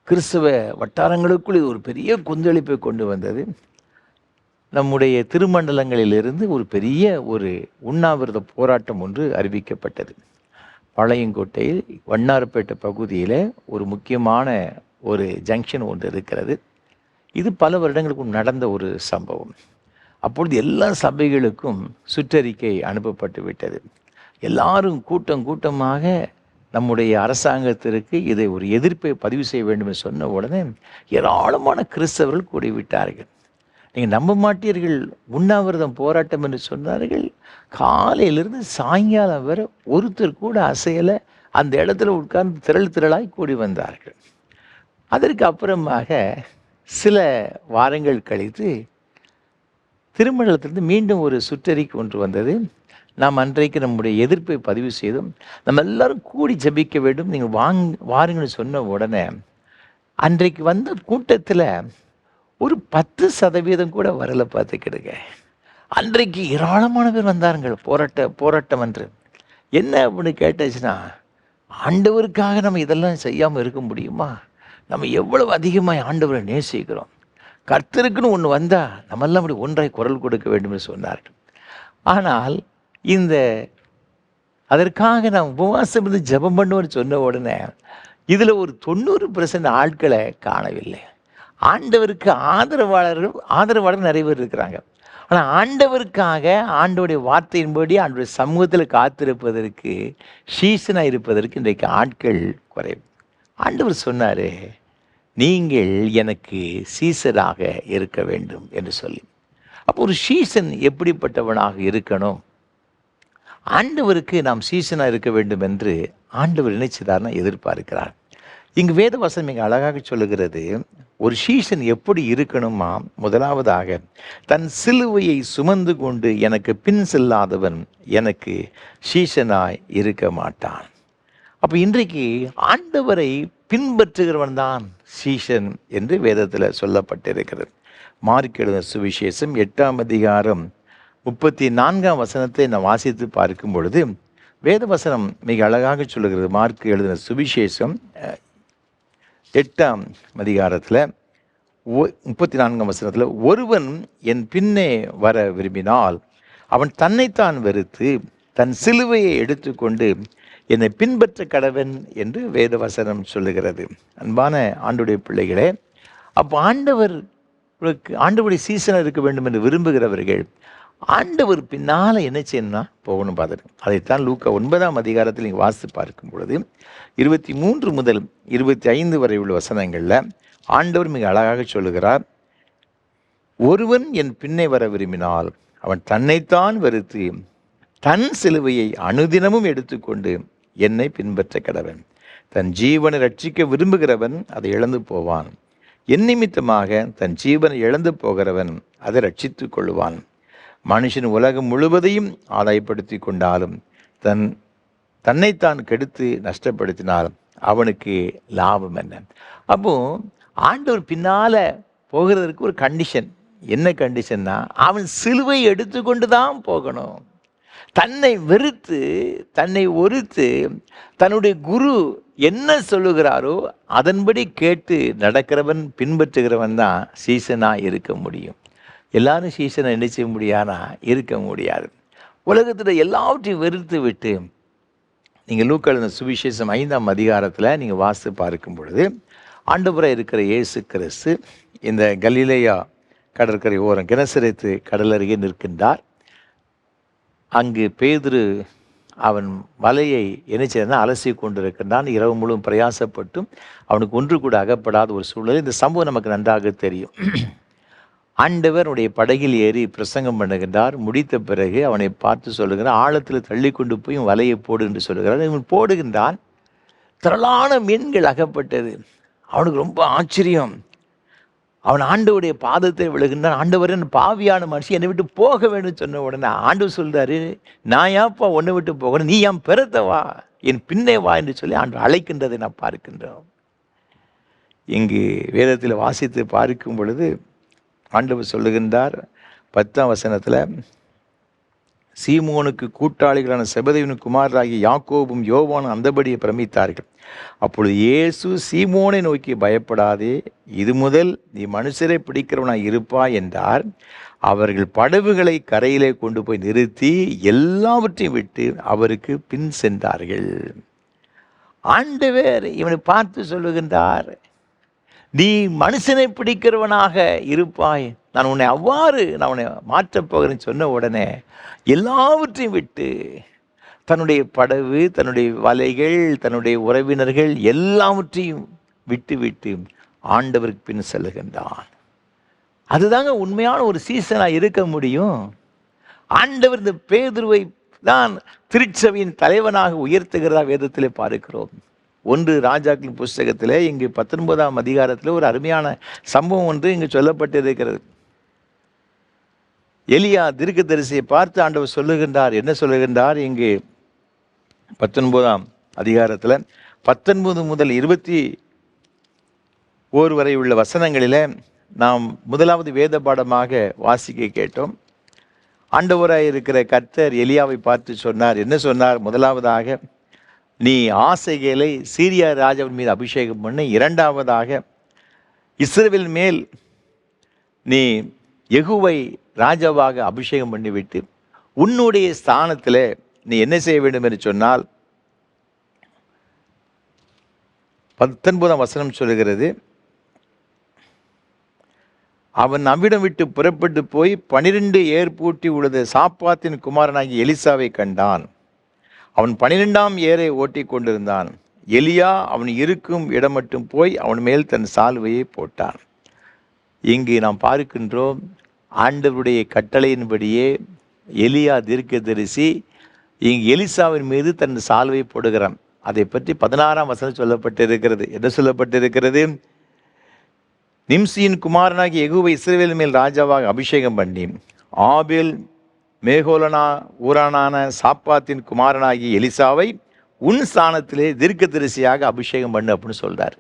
கிறிஸ்தவ வட்டாரங்களுக்குள் இது ஒரு பெரிய கொந்தளிப்பை கொண்டு வந்தது. நம்முடைய திருமண்டலங்களிலிருந்து ஒரு பெரிய ஒரு உண்ணாவிரத போராட்டம் ஒன்று அறிவிக்கப்பட்டது. பாளையங்கோட்டையில் வண்ணாரப்பேட்டை பகுதியில் ஒரு முக்கியமான ஒரு ஜங்ஷன் ஒன்று இருக்கிறது. இது பல வருடங்களுக்கு நடந்த ஒரு சம்பவம். அப்பொழுது எல்லா சபைகளுக்கும் சுற்றறிக்கை அனுப்பப்பட்டு விட்டது. எல்லாரும் கூட்டம் கூட்டமாக நம்முடைய அரசாங்கத்திற்கு இதை ஒரு எதிர்ப்பை பதிவு செய்ய வேண்டும் என்று சொன்ன உடனே ஏராளமான கிறிஸ்தவர்கள் கூடிவிட்டார்கள். நீங்கள் நம்ப மாட்டீர்கள், உண்ணாவிரதம் போராட்டம் என்று சொன்னார்கள். காலையிலிருந்து சாயங்காலம் வரை ஒருத்தர் கூட அசையலை. அந்த இடத்துல உட்கார்ந்து திரளாய் கூடி வந்தார்கள். அதற்கு அப்புறமாக சில வாரங்கள் கழித்து திருமணத்திலிருந்து மீண்டும் ஒரு சுற்றறிக்கை ஒன்று வந்தது. நாம் அன்றைக்கு நம்முடைய எதிர்ப்பை பதிவு செய்தோம். நம்ம எல்லாரும் கூடி ஜெபிக்க வேண்டும், நீங்கள் வாருங்கன்னு சொன்ன உடனே அன்றைக்கு வந்த கூட்டத்தில் ஒரு 10% கூட வரலை. பார்த்துக்கிடுங்க, அன்றைக்கு ஏராளமான பேர் வந்தாருங்கள் போராட்டம் என்று. என்ன அப்படின்னு கேட்டாச்சுன்னா, ஆண்டவருக்காக நம்ம இதெல்லாம் செய்யாமல் இருக்க முடியுமா? நம்ம எவ்வளவு அதிகமாக ஆண்டவரை நேசிக்கிறோம். கர்த்தருக்குன்னு ஒன்று வந்தால் நம்மெல்லாம் அப்படி ஒன்றாய் குரல் கொடுக்க வேண்டும் என்று சொன்னார்கள். ஆனால் அதற்காக நான் உபவாசம் இருந்து ஜெபம் பண்ணுவேன்னு சொன்ன உடனே இதில் ஒரு 90% ஆட்களை காணவில்லை. ஆண்டவருக்கு ஆதரவாளர் நிறைய பேர் இருக்கிறாங்க. ஆனால் ஆண்டவருக்காக ஆண்டவருடைய வார்த்தையின்படி ஆண்டவருடைய சமூகத்தில் காத்திருப்பதற்கு, சீசனாக இருப்பதற்கு இன்றைக்கு ஆட்கள் குறைவு. ஆண்டவர் சொன்னார், நீங்கள் எனக்கு சீசராக இருக்க வேண்டும் என்று சொல்லி. அப்போ ஒரு சீசன் எப்படிப்பட்டவனாக இருக்கணும்? ஆண்டவருக்கு நாம் சீசனாக இருக்க வேண்டும் என்று ஆண்டவர் நினைச்சதார்னா எதிர்பார்க்கிறார். இங்கு வேத வசனம் மிக அழகாக சொல்லுகிறது, ஒரு சீசன் எப்படி இருக்கணுமா? முதலாவதாக, தன் சிலுவையை சுமந்து கொண்டு எனக்கு பின் செல்லாதவன் எனக்கு சீசனாய் இருக்க மாட்டான். அப்போ இன்றைக்கு ஆண்டவரை பின்பற்றுகிறவன் தான் சீசன் என்று வேதத்தில் சொல்லப்பட்டிருக்கிறது. மார்க் எழுதின சுவிசேஷம் 8ஆம் அதிகாரம் 34ஆம் வசனத்தை நான் வாசித்து பார்க்கும் பொழுது வேத வசனம் மிக அழகாக சொல்லுகிறது. மார்க் எழுதின சுவிசேஷம் 8ஆம் அதிகாரத்தில் 34ஆம் வசனத்தில், ஒருவன் என் பின்னே வர விரும்பினால் அவன் தன்னைத்தான் வெறுத்து தன் சிலுவையை எடுத்துக்கொண்டு என்னை பின்பற்ற கடவன் என்று வேத வசனம் சொல்லுகிறது. அன்பான ஆண்டவருடைய பிள்ளைகளே, அப்போ ஆண்டவருடைய சீசனாக இருக்க வேண்டும் என்று விரும்புகிறவர்கள் ஆண்டவர் பின்னால் என்ன செய்யணும்னா போகணும் பார்த்துட்டு. அதைத்தான் லூக்கா 9ஆம் அதிகாரத்தில் நீங்கள் வாசித்து பார்க்கும் பொழுது 23 முதல் 25 வரை உள்ள வசனங்களில் ஆண்டவர் மிக அழகாக சொல்லுகிறார், ஒருவன் என் பின்னே வர விரும்பினால் அவன் தன்னைத்தான் வெறுத்து தன் சிலுவையை அனுதினமும் எடுத்துக்கொண்டு என்னை பின்பற்ற கடவன். தன் ஜீவனை ரட்சிக்க விரும்புகிறவன் அதை இழந்து போவான். என் நிமித்தமாக தன் ஜீவனை இழந்து போகிறவன் அதை ரட்சித்து கொள்ளுவான். மனுஷன் உலகம் முழுவதையும் ஆதாயப்படுத்தி கொண்டாலும் தன்னைத்தான் கெடுத்து நஷ்டப்படுத்தினால் அவனுக்கு லாபம் என்ன? அப்போ ஆண்டவர் பின்னால போகிறதற்கு ஒரு கண்டிஷன். என்ன கண்டிஷன்னா, அவன் சிலுவை எடுத்துக்கொண்டு தான் போகணும். தன்னை வெறுத்து தன்னை ஒருத்து தன்னுடைய குரு என்ன சொல்லுகிறாரோ அதன்படி கேட்டு நடக்கிறவன் பின்பற்றுகிறவன் தான் சீசனாக இருக்க முடியும். எல்லாரும் சீசனை என்ன செய்ய முடியானா இருக்க முடியாது. உலகத்தில் எல்லாவற்றையும் வெறுத்து விட்டு நீங்கள் லூக்கா எழுதின சுவிசேஷம் 5ஆம் அதிகாரத்தில் நீங்கள் வாசித்து பார்க்கும் பொழுது ஆண்டவராக இருக்கிற இயேசு கிறிஸ்து இந்த கலிலேயா கடற்கரை ஓரம் கெனசரேத்து கடல் அருகே நிற்கின்றார். அங்கு பேதுரு அவன் வலையை என்ன செய்தான் அலசி கொண்டிருக்கின்றான். இரவு முழுவதும் பிரயாசப்பட்டும் அவனுக்கு ஒன்று கூட அகப்படாத ஒரு சூழ்நிலை. இந்த சம்பவம் நமக்கு நன்றாக தெரியும். ஆண்டவருடைய படகில் ஏறி பிரசங்கம் பண்ணுகின்றார். முடித்த பிறகு அவனை பார்த்து சொல்லுகிறார், ஆழத்தில் தள்ளி கொண்டு போய் வலையை போடு என்று சொல்லுகிறார். இவன் போடுகின்றான். திரளான மீன்கள் அகப்பட்டது. அவனுக்கு ரொம்ப ஆச்சரியம். அவன் ஆண்டவருடைய பாதத்தை விழுகின்றான். ஆண்டவரன் பாவியான மனுஷன் என்னை விட்டு போக வேண்டும் சொன்ன உடனே ஆண்டவர் சொல்றாரு, நான் ஏன்ப்பா உன்னை விட்டு போகணும், நீ என் பிறத்தவா, என் பின்னே வா என்று சொல்லி ஆண்டவர் அழைக்கின்றதை நான் பார்க்கின்றோம். இங்கு வேதத்தில் வாசித்து பார்க்கும் பொழுது ஆண்டவர் சொல்லுகின்றார் 10ஆம் வசனத்தில், சீமோனுக்கு கூட்டாளிகளான செபதேயுவின் குமாரராகிய யாக்கோபும் யோவானும் அந்தபடியை பிரமித்தார்கள். அப்பொழுது இயேசு சீமோனை நோக்கி, பயப்படாதே, இது முதல் நீ மனுஷரை பிடிக்கிறவனாய் இருப்பாய் என்றார். அவர்கள் படகுகளை கரையிலே கொண்டு போய் நிறுத்தி எல்லாவற்றையும் விட்டு அவருக்கு பின் சென்றார்கள். ஆண்டவர் இவனை பார்த்து சொல்லுகின்றார், நீ மனுஷனை பிடிக்கிறவனாக இருப்பாய், நான் உன்னை மாற்றப் போகிறேன்னு சொன்ன உடனே எல்லாவற்றையும் விட்டு தன்னுடைய படகு, தன்னுடைய வலைகள், தன்னுடைய உறவினர்கள் எல்லாவற்றையும் விட்டு விட்டு ஆண்டவருக்கு பின் செல்லுகின்றான். அதுதாங்க உண்மையான ஒரு சீசனாக இருக்க முடியும். ஆண்டவர் இந்த பேதுருவை தான் திருச்சபையின் தலைவனாக உயர்த்துகிறதா வேதத்திலே பார்க்கிறோம். 1 ராஜாக்களின் புஸ்தகத்தில் இங்கு 19ஆம் அதிகாரத்தில் ஒரு அருமையான சம்பவம் ஒன்று இங்கு சொல்லப்பட்டிருக்கிறது. எலியா தீர்க்கதரிசியை பார்த்து ஆண்டவர் சொல்லுகின்றார். என்ன சொல்லுகின்றார்? இங்கு 19ஆம் அதிகாரத்தில் 19 முதல் 21 வரை உள்ள வசனங்களில் நாம் முதலாவது வேத பாடமாக வாசிக்க கேட்டோம். ஆண்டவராய் இருக்கிற கர்த்தர் எலியாவை பார்த்து சொன்னார். என்ன சொன்னார்? முதலாவதாக, நீ ஆசகேலை சீரியா ராஜாவின் மீது அபிஷேகம் பண்ணி, இரண்டாவதாக இஸ்ரவேல் மேல் நீ யெகூவை ராஜாவாக அபிஷேகம் பண்ணிவிட்டு உன்னுடைய ஸ்தானத்தில் நீ என்ன செய்ய வேண்டும் என்று சொன்னால் 19ஆம் வசனம் சொல்லுகிறது, அவன் அவ்விடம் விட்டு புறப்பட்டு போய் 12 ஏர் பூட்டி உழுத சாப்பாத்தின் குமாரனாகிய எலிசாவை கண்டான். அவன் 12ஆம் ஏரை ஓட்டி கொண்டிருந்தான். எலியா அவன் இருக்கும் இடம் மட்டும் போய் அவன் மேல் தன் சால்வையை போட்டான். இங்கு நாம் பார்க்கின்றோம், ஆண்டவருடைய கட்டளையின்படியே எலியா தீர்க்கதரிசி இங்கு எலிசாவின் மீது தன் சால்வை போடுகிறான். அதை பற்றி 16ஆம் வசனம் சொல்லப்பட்டிருக்கிறது. என்ன சொல்லப்பட்டிருக்கிறது? நிம்சியின் குமாரனாகிய யெகூவை இஸ்ரவேல் மேல் ராஜாவாக அபிஷேகம் பண்ணி, ஆபேல் மேகோலனா ஊரானான சாப்பாத்தின் குமாரனாகிய எலிசாவை உன் ஸ்தானத்திலே தீர்க்கதரிசியாக அபிஷேகம் பண்ணு அப்படின்னு சொல்றார்.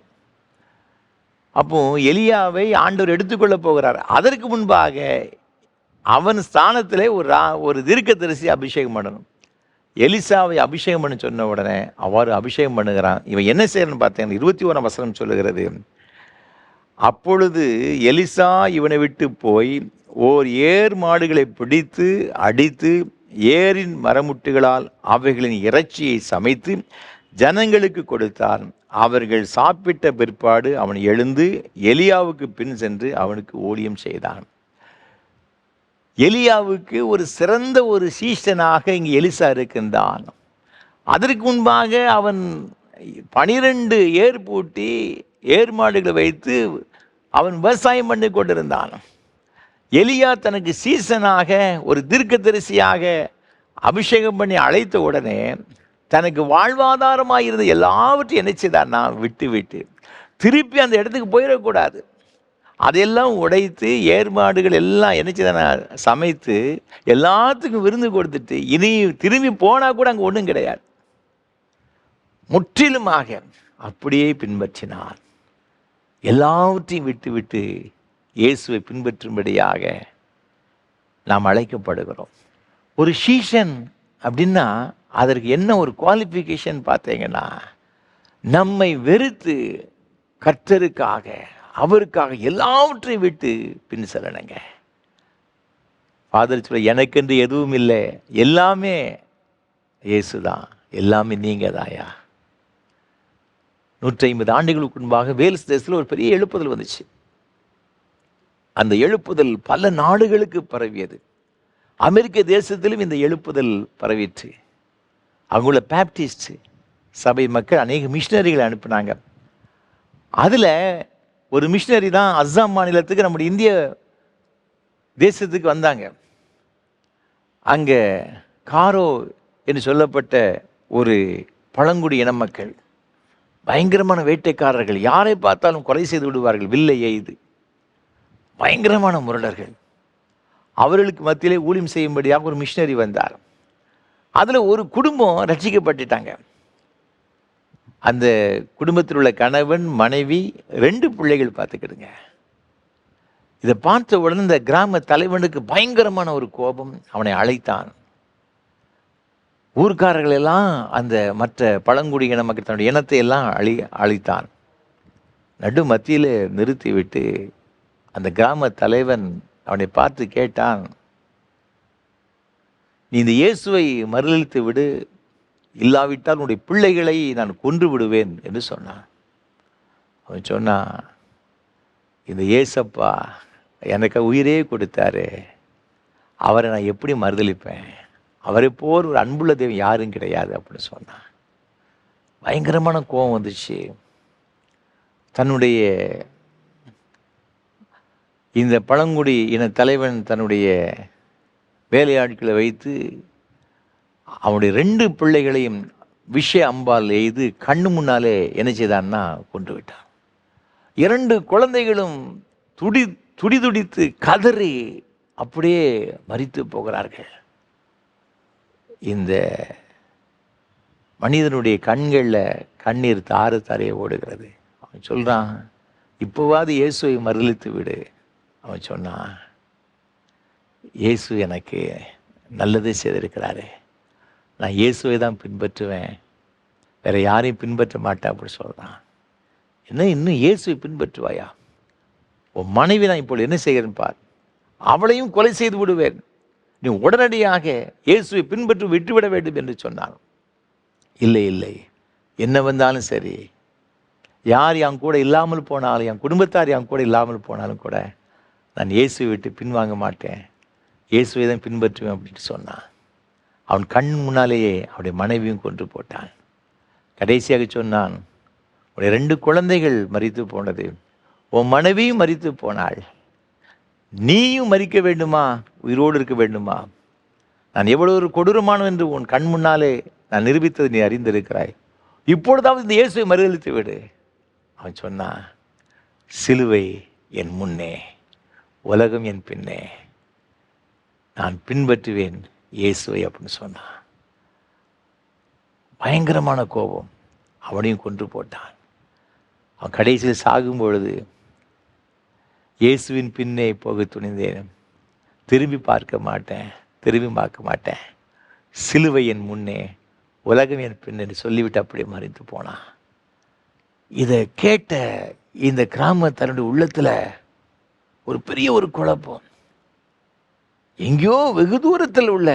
அப்போ எலியாவை ஆண்டவர் எடுத்துக்கொள்ள போகிறார். அதற்கு முன்பாக அவன் ஸ்தானத்திலே ஒரு தீர்க்கதரிசி அபிஷேகம் பண்ணணும். எலிசாவை அபிஷேகம் பண்ண சொன்ன உடனே அவ்வாறு அபிஷேகம் பண்ணுகிறான். இவன் என்ன செய்யறன்னு பார்த்தீங்கன்னா 21ஆம் வசனம் சொல்லுகிறது, அப்பொழுது எலிசா இவனை விட்டு போய் ஓர் ஏர் மாடுகளை பிடித்து அடித்து ஏரின் மரமுட்டுகளால் அவைகளின் இறைச்சியை சமைத்து ஜனங்களுக்கு கொடுத்தான். அவர்கள் சாப்பிட்ட பிற்பாடு அவன் எழுந்து எலியாவுக்கு பின் சென்று அவனுக்கு ஊழியம் செய்தான். எலியாவுக்கு ஒரு சிறந்த ஒரு சீஷனாக இங்கு எலிசா இருக்கின்றான். அதற்கு முன்பாக அவன் 12 ஏர் பூட்டி ஏர் மாடுகளை வைத்து அவன் விவசாயம் பண்ணி கொண்டிருந்தான். எலியா தனக்கு சீசனாக ஒரு தீர்க்கதரிசியாக அபிஷேகம் பண்ணி அழைத்த உடனே தனக்கு வாழ்வாதாரமாக இருந்த எல்லாவற்றையும் என்ன செய்தார்? நான் விட்டு திருப்பி அந்த இடத்துக்கு போயிடக்கூடாது. அதையெல்லாம் உடைத்து ஏர் மாடுகள் எல்லாம் என்ன செய்தார்? சமைத்து எல்லாத்துக்கும் விருந்து கொடுத்துட்டு இனி திரும்பி போனால் கூட அங்கே ஒன்றும் கிடையாது. முற்றிலுமாக அப்படியே பின்பற்றினார். எல்லாவற்றையும் விட்டு இயேசுவை பின்பற்றும்படியாக நாம் அழைக்கப்படுகிறோம். ஒரு சீஷன் அப்படின்னா அதற்கு என்ன ஒரு குவாலிஃபிகேஷன் பார்த்தீங்கன்னா, நம்மை வெறுத்து கர்த்தருக்காக அவருக்காக எல்லாவற்றையும் விட்டு பின் செல்லணுங்க. ஃபாதர் சொல்ல, எனக்கென்று எதுவும் இல்லை, எல்லாமே இயேசு தான், எல்லாமே நீங்கள் தாயா. 150 ஆண்டுகளுக்கு முன்பாக வேல்ஸ் தேசத்தில் ஒரு பெரிய எழுப்புதல் வந்துச்சு. அந்த எழுப்புதல் பல நாடுகளுக்கு பரவியது. அமெரிக்க தேசத்திலும் இந்த எழுப்புதல் பரவிற்று. அங்குள்ள பேப்டிஸ்ட் சபை மக்கள் அநேக மிஷினரிகளை அனுப்பினாங்க. அதில் ஒரு மிஷினரி தான் அஸ்ஸாம் மாநிலத்துக்கு, நம்முடைய இந்திய தேசத்துக்கு வந்தாங்க. அங்கே காரோ என்று சொல்லப்பட்ட ஒரு பழங்குடி இன மக்கள், பயங்கரமான வேட்டைக்காரர்கள், யாரை பார்த்தாலும் கொலை செய்து விடுவார்கள், வில்லை எய்து, பயங்கரமான முரடர்கள். அவர்களுக்கு மத்தியிலே ஊழியம் செய்யும்படியாக ஒரு மிஷினரி வந்தார். அதில் ஒரு குடும்பம் ரட்சிக்கப்பட்டுட்டாங்க. அந்த குடும்பத்தில் உள்ள கணவன், மனைவி, 2 பிள்ளைகள் பார்த்துக்கிடுங்க. இதை பார்த்த உடனே இந்த கிராம தலைவனுக்கு பயங்கரமான ஒரு கோபம். அவனை அழைத்தான். ஊர்க்காரர்கள் எல்லாம் அந்த மற்ற பழங்குடியின மக்கள் தன்னுடைய இனத்தை எல்லாம் அழித்தான். நடு மத்தியில் நிறுத்தி விட்டு அந்த கிராம தலைவன் அவனை பார்த்து கேட்டான், நீ இந்த இயேசுவை மறுதலித்து விடு, இல்லாவிட்டால் உன்னுடைய பிள்ளைகளை நான் கொன்று விடுவேன் என்று சொன்னான். அவன் சொன்னான், இந்த ஏசப்பா எனக்கு உயிரே கொடுத்தாரு, அவரை நான் எப்படி மறுதளிப்பேன்? அவரை போல் ஒரு அன்புள்ள தெய்வம் யாரும் கிடையாது அப்படின்னு சொன்னான். பயங்கரமான கோபம் வந்துச்சு. தன்னுடைய இந்த பழங்குடி இன தலைவன் தன்னுடைய வேலையாட்களை வைத்து அவனுடைய 2 பிள்ளைகளையும் விஷ அம்பால் எய்து கண்ணு முன்னாலே என்ன செய்தான்னா கொன்று விட்டான். 2 குழந்தைகளும் துடித்து கதறி அப்படியே மரித்து போகிறார்கள். இந்த மனிதனுடைய கண்களில் கண்ணீர் தாரையே ஓடுகிறது. அவன் சொல்கிறான், இப்போவாது இயேசுவை மறுதலித்து விடு. அவன் சொன்னான், இயேசு எனக்கு நல்லதே செய்திருக்கிறாரு, நான் இயேசுவை தான் பின்பற்றுவேன், வேற யாரையும் பின்பற்ற மாட்டேன் அப்படி சொல்கிறான். என்ன இன்னும் இயேசுவை பின்பற்றுவாயா? உன் மனைவி நான் இப்போ என்ன செய்கிறேன் பார், அவளையும் கொலை செய்து விடுவேன், நீ உடனடியாக இயேசுவை பின்பற்றி விட்டுவிட வேண்டும் என்று சொன்னான். இல்லை இல்லை, என்ன வந்தாலும் சரி, யார் என் கூட இல்லாமல் போனாலும், என் குடும்பத்தார் என் கூட இல்லாமல் போனாலும் கூட நான் இயேசுவை விட்டு பின்வாங்க மாட்டேன், இயேசுவை தான் பின்பற்றுவேன் அப்படின்னு சொன்னான். அவன் கண் முன்னாலேயே அவனுடைய மனைவியும் கொன்று போட்டான். கடைசியாக சொன்னான், உடைய 2 குழந்தைகள் மரித்து போனது, உன் மனைவியும் மரித்து போனாள், நீயும் மரிக்க வேண்டுமா, உயிரோடு இருக்க வேண்டுமா? நான் எவ்வளோ ஒரு கொடூரமானவன் என்று உன் கண் முன்னாலே நான் நிரூபித்தது நீ அறிந்திருக்கிறாய், இப்பொழுதாவது இந்த இயேசுவை மறுதலித்து விடு. அவன் சொன்னான், சிலுவை என் முன்னே, உலகம் என் பின்னே, நான் பின்பற்றுவேன் இயேசுவை அப்படின்னு சொன்னான். பயங்கரமான கோபம், அவனையும் கொன்று போட்டான். அவன் கடைசியில் சாகும் பொழுது, இயேசுவின் பின்னே போக துணிந்தேன், திரும்பி பார்க்க மாட்டேன், சிலுவை என் முன்னே, உலகம் என் பின்னே சொல்லிவிட்டு அப்படியே மறைந்து போனான். இதை கேட்ட இந்த கிராம தன்னுடைய உள்ளத்தில் ஒரு பெரிய ஒரு குழப்பம். எங்கேயோ வெகு தூரத்தில் உள்ள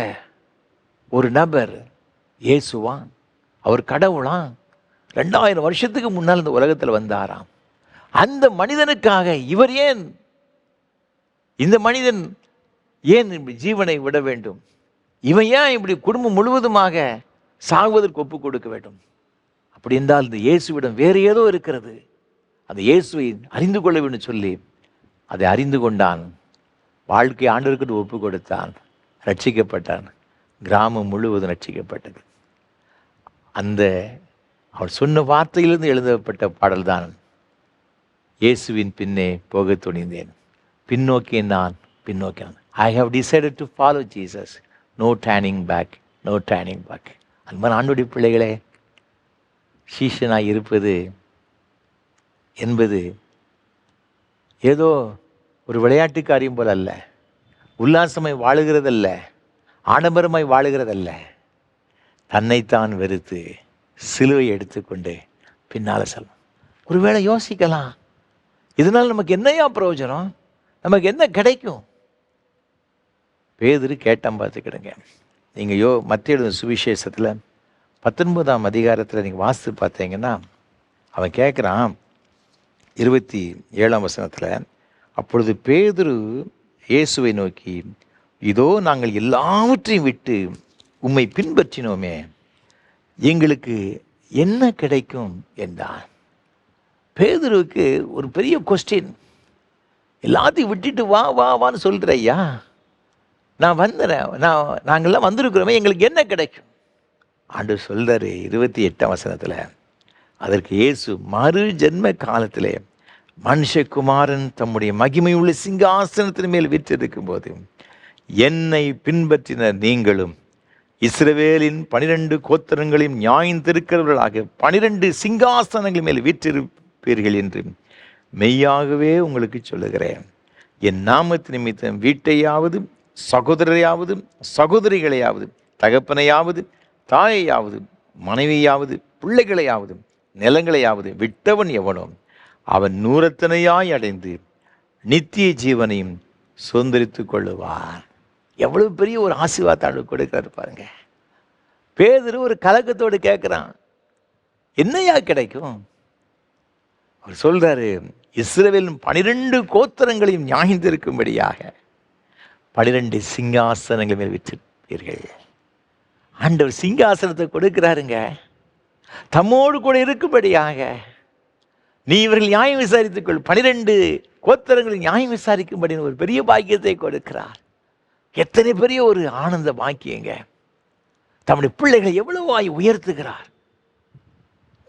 ஒரு நபர் இயேசுவான், அவர் கடவுளாம், 2000 வருஷத்துக்கு முன்னால் இந்த உலகத்தில் வந்தாராம். அந்த மனிதனுக்காக இவர் ஏன், இந்த மனிதன் ஏன் ஜீவனை விட வேண்டும், இவன் ஏன் இப்படி குடும்பம் முழுவதுமாக சாகுவதற்கு ஒப்பு கொடுக்க வேண்டும்? அப்படி என்றால் இந்த இயேசுவிடம் வேறு ஏதோ இருக்கிறது, அந்த இயேசுவை அறிந்து கொள்ள வேண்டும் சொல்லி அதை அறிந்து கொண்டான். வாழ்க்கை ஆண்டவருக்கு ஒப்பு கொடுத்தான், ரட்சிக்கப்பட்டான். கிராமம் முழுவதும் ரட்சிக்கப்பட்டது. அந்த அவர் சொன்ன வார்த்தையிலிருந்து எழுதப்பட்ட பாடல்தான், இயேசுவின் பின்னே போக துணிந்தேன், பின்னோக்கியேன் நான். I have decided to follow Jesus, no turning back. அன்பான ஆண்டவருடைய பிள்ளைகளே, சீஷனாய் இருப்பது என்பது ஏதோ ஒரு விளையாட்டு காரியம் போல் அல்ல, உல்லாசமாய் வாழுகிறதல்ல, ஆடம்பரமாய் வாழுகிறதல்ல. தன்னைத்தான் வெறுத்து சிலுவை எடுத்துக்கொண்டு பின்னால் செல்லும். ஒருவேளை யோசிக்கலாம், இதனால் நமக்கு என்னையா பிரயோஜனம், நமக்கு என்ன கிடைக்கும்? பேதுரு கேட்டான், பார்த்துக்கிடுங்க. நீங்கள் மத்திய சுவிசேஷத்தில் 19ஆம் அதிகாரத்தில் நீங்கள் வாசித்து பார்த்தீங்கன்னா, அவன் கேட்குறான் 27ஆம் வசனத்தில், அப்பொழுது பேதுரு இயேசுவை நோக்கி, இதோ நாங்கள் எல்லாவற்றையும் விட்டு உம்மை பின்பற்றினோமே, எங்களுக்கு என்ன கிடைக்கும் என்றான். பேதுருவுக்கு ஒரு பெரிய கொஸ்டின். எல்லாத்தையும் விட்டுட்டு வான்னு சொல்கிற ஐயா, நான் வந்துடுறேன், நாங்கள்லாம் வந்திருக்கிறோமே, எங்களுக்கு என்ன கிடைக்கும்? ஆண்டவர் சொல்கிறாரு 28ஆம் வசனத்தில், அதற்கு இயேசு, மறு ஜென்ம காலத்திலே மனுஷகுமாரன் தம்முடைய மகிமையுள்ள சிங்காசனத்தின் மேல் வீற்றிருக்கும் போது என்னை பின்பற்றின நீங்களும் இஸ்ரவேலின் 12 கோத்திரங்களையும் நியாயந்திருக்கிறவர்களாக 12 சிங்காசனங்கள் மேல் வீற்றிருப்பீர்கள் என்று மெய்யாகவே உங்களுக்கு சொல்லுகிறேன். என் நாமத்து நிமித்தம் வீட்டையாவது, சகோதரரையாவது, சகோதரிகளையாவது, தகப்பனையாவது, தாயையாவது, மனைவியாவது, பிள்ளைகளையாவது, நிலங்களையாவது விட்டவன் எவனோ அவன் 100 அடைந்து நித்திய ஜீவனையும் சுதந்திரித்து கொள்ளுவான். எவ்வளவு பெரிய ஒரு ஆசீர்வாதத்தை கொடுக்கிறாரு பாருங்க. பேதுரு ஒரு கலக்கத்தோடு கேட்குறான், என்னையா கிடைக்கும்? அவர் சொல்றாரு, இஸ்ரவேலின் 12 கோத்திரங்களையும் நியாயந்திருக்கும்படியாக 12 சிங்காசனங்கள் மேல் விற்றிருப்பீர்கள். ஆண்டவர் சிங்காசனத்தை கொடுக்கிறாருங்க, தம்மோடு கூட இருக்கும்படியாக. நீ இவர்கள் நியாயம் விசாரித்துக்கொள், 12 கோத்திரங்களை நியாயம் விசாரிக்கும்படி ஒரு பெரிய பாக்கியத்தை கொடுக்கிறார். எத்தனை பெரிய ஒரு ஆனந்த பாக்கியங்க. தம்முடைய பிள்ளைகளை எவ்வளவாய் உயர்த்துகிறார்.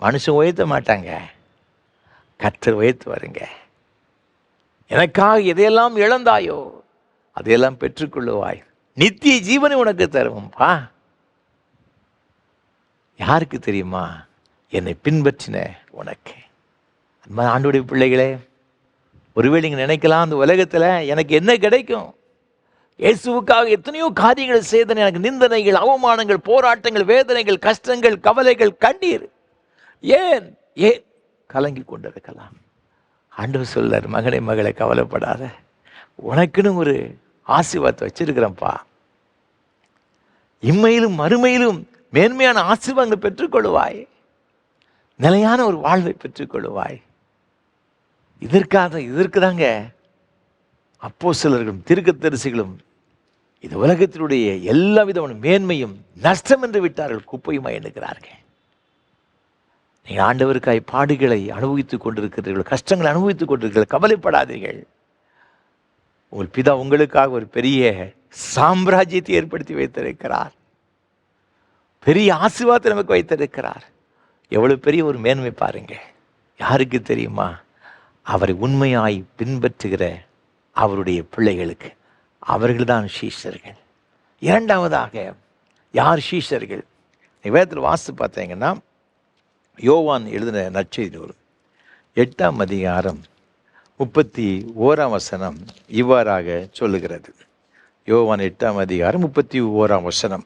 மனுஷன் உயர்த்த மாட்டாங்க, கர்த்தர் உயர்த்து வருங்க. எனக்காக எதையெல்லாம் இழந்தாயோ அதையெல்லாம் பெற்றுக்கொள்ளுவாய், நித்திய ஜீவனை உனக்கு தருவோம்பா. யாருக்கு தெரியுமா? என்னை பின்பற்றின உனக்கு. ஆண்டவருடைய பிள்ளைகளே, ஒருவேளை நீங்கள் நினைக்கலாம், அந்த உலகத்தில் எனக்கு என்ன கிடைக்கும்? இயேசுவுக்காக எத்தனையோ காரியங்களை செய்தன, எனக்கு நிந்தனைகள், அவமானங்கள், போராட்டங்கள், வேதனைகள், கஷ்டங்கள், கவலைகள், கண்ணீர். ஏன் கலங்கி கொண்டிருக்கலாம்? ஆண்டவர் சொல்றார், மகனே மகளை கவலைப்படாத, உனக்குன்னு ஒரு ஆசீர்வாதத்தை வச்சிருக்கிறேன்ப்பா. இம்மையிலும் மறுமையிலும் மேன்மையான ஆசீர்வாதங்களை பெற்றுக்கொள்வாய், நிலையான ஒரு வாழ்வை பெற்றுக்கொள்வாய். இதற்கு தாங்க அப்போஸ்தலர்களும் தீர்க்கதரிசிகளும் இந்த உலகத்தினுடைய எல்லா விதமான மேன்மையும் நஷ்டம் என்று விட்டார்கள், குப்பையுமாய் எண்ணுகிறார்கள். நீங்கள் ஆண்டவருக்காய் பாடுகளை அனுபவித்துக் கொண்டிருக்கிறீர்கள், கஷ்டங்களை அனுபவித்துக் கொண்டிருக்கிறீர்கள், கவலைப்படாதீர்கள். உங்கள் பிதா உங்களுக்காக ஒரு பெரிய சாம்ராஜ்யத்தை ஏற்படுத்தி வைத்திருக்கிறார், பெரிய ஆசீர்வாதத்தை நமக்கு வைத்திருக்கிறார். எவ்வளவு பெரிய ஒரு மேன்மை பாருங்க. யாருக்கு தெரியுமா? அவரை உண்மையாய் பின்பற்றுகிற அவருடைய பிள்ளைகளுக்கு. அவர்கள்தான் சீஷர்கள். இரண்டாவதாக யார் சீஷர்கள்? வேதத்தில் வாசித்து பார்த்தீங்கன்னா, யோவான் எழுதின நற்செய்தி நூல் 8ஆம் அதிகாரம் 31ஆம் வசனம் இவ்வாறாக சொல்லுகிறது. யோவான் 8ஆம் அதிகாரம் 31ஆம் வசனம்.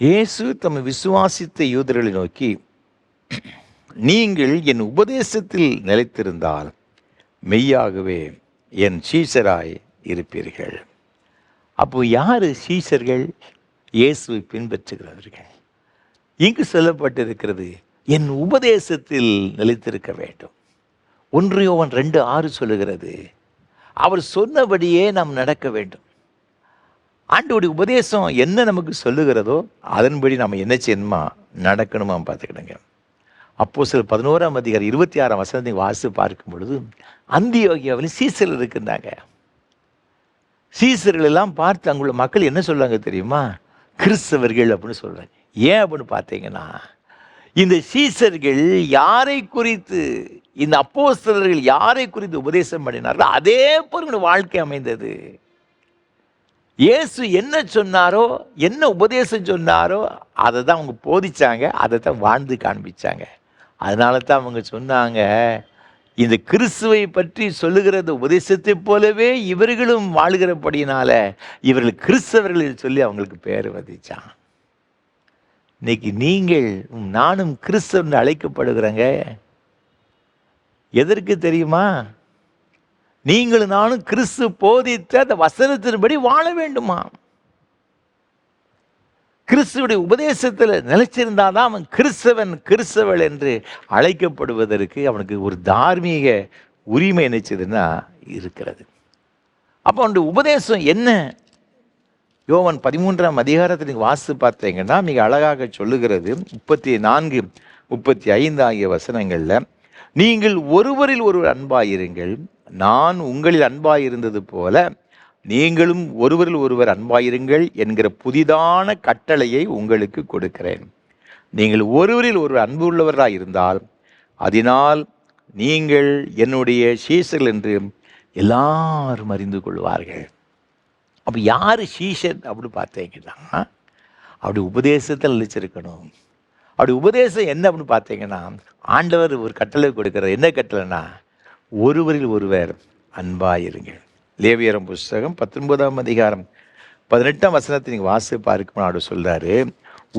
இயேசு தம்மை விசுவாசித்த யூதர்களை நோக்கி, நீங்கள் என் உபதேசத்தில் நிலைத்திருந்தால் மெய்யாகவே என் சீஷராய் இருப்பீர்கள். அப்போ யார் சீஷர்கள்? இயேசுவை பின்பற்றுகிறவர்கள். இங்கு சொல்லப்பட்டிருக்கிறது, என் உபதேசத்தில் நிலைத்திருக்க வேண்டும். 1 யோவான் 2:6 சொல்லுகிறது, அவர் சொன்னபடியே நாம் நடக்க வேண்டும். ஆண்டவருடைய உபதேசம் என்ன நமக்கு சொல்லுகிறதோ அதன்படி நம்ம என்ன செய்யணுமா, நடக்கணுமா பார்த்துக்கிடுங்க. அப்போஸ்தலர் 11ஆம் அதிகாரம் 26ஆம் வசனத்தை வாசித்து பார்க்கும் பொழுது, அந்தியோகியாவில் சீசர்கள் இருக்கின்றாங்க. சீசர்கள் எல்லாம் பார்த்து அங்குள்ள மக்கள் என்ன சொல்றாங்க தெரியுமா? கிறிஸ்தவர்கள் அப்படின்னு சொல்றாங்க. ஏன் அப்படின்னு பார்த்தீங்கன்னா, இந்த சீசர்கள் யாரை குறித்து, இந்த அப்போஸ்தலர்கள் யாரை குறித்து உபதேசம் பண்ணினார்களோ அதே போல வாழ்க்கை அமைந்தது. இயேசு என்ன சொன்னாரோ, என்ன உபதேசம் சொன்னாரோ அதை தான் அவங்க போதிச்சாங்க, அதை தான் வாழ்ந்து காண்பிச்சாங்க. அதனால தான் அவங்க சொன்னாங்க, இந்த கிறிஸ்துவை பற்றி சொல்லுகிற உபதேசத்தை போலவே இவர்களும் வாழ்கிறபடியினால இவர்கள் கிறிஸ்தவர்கள் சொல்லி அவங்களுக்கு பேர் வதிச்சான். இன்னைக்கு நீங்கள் நானும் கிறிஸ்தவன் அழைக்கப்படுகிறேங்க. எதற்கு தெரியுமா? நீங்களும் நானும் கிறிஸ்து போதித்த அந்த வசனத்தின்படி வாழ வேண்டுமா? கிறிஸ்துவுடைய உபதேசத்தில் நிலைச்சிருந்தாதான் அவன் கிறிஸ்தவள் என்று அழைக்கப்படுவதற்கு அவனுக்கு ஒரு தார்மீக உரிமை நினைச்சதுன்னா இருக்கிறது. அப்போ அவனுடைய உபதேசம் என்ன? யோவான் 13ஆம் அதிகாரத்தில் நீங்கள் வாசித்து பார்த்தீங்கன்னா மிக அழகாக சொல்லுகிறது. 34, 35 ஆகிய வசனங்களில், நீங்கள் ஒருவரில் ஒருவர் அன்பாயிருங்கள், நான் உங்களில் அன்பாயிருந்தது போல நீங்களும் ஒருவரில் ஒருவர் அன்பாயிருங்கள் என்கிற புதிதான கட்டளையை உங்களுக்கு கொடுக்கிறேன். நீங்கள் ஒருவரில் ஒருவர் அன்பு உள்ளவராக இருந்தால் அதனால் நீங்கள் என்னுடைய சீஷர்கள் என்று எல்லாரும் அறிந்து கொள்வார்கள். அப்போ யார் சீஷன் அப்படின்னு பார்த்தீங்கன்னா, அப்படி உபதேசத்தில் நிலைச்சிருக்கணும். அப்படி உபதேசம் என்ன அப்படின்னு பார்த்தீங்கன்னா, ஆண்டவர் ஒரு கட்டளை கொடுக்கிறார். என்ன கட்டளைன்னா, ஒருவரில் ஒருவர் அன்பாயிருங்கள். லேவியரம் புஸ்தகம் 19ஆம் அதிகாரம் 18ஆம் வசனத்தை நீங்கள் வாசித்து பார்க்கணும். அப்படி சொல்கிறாரு,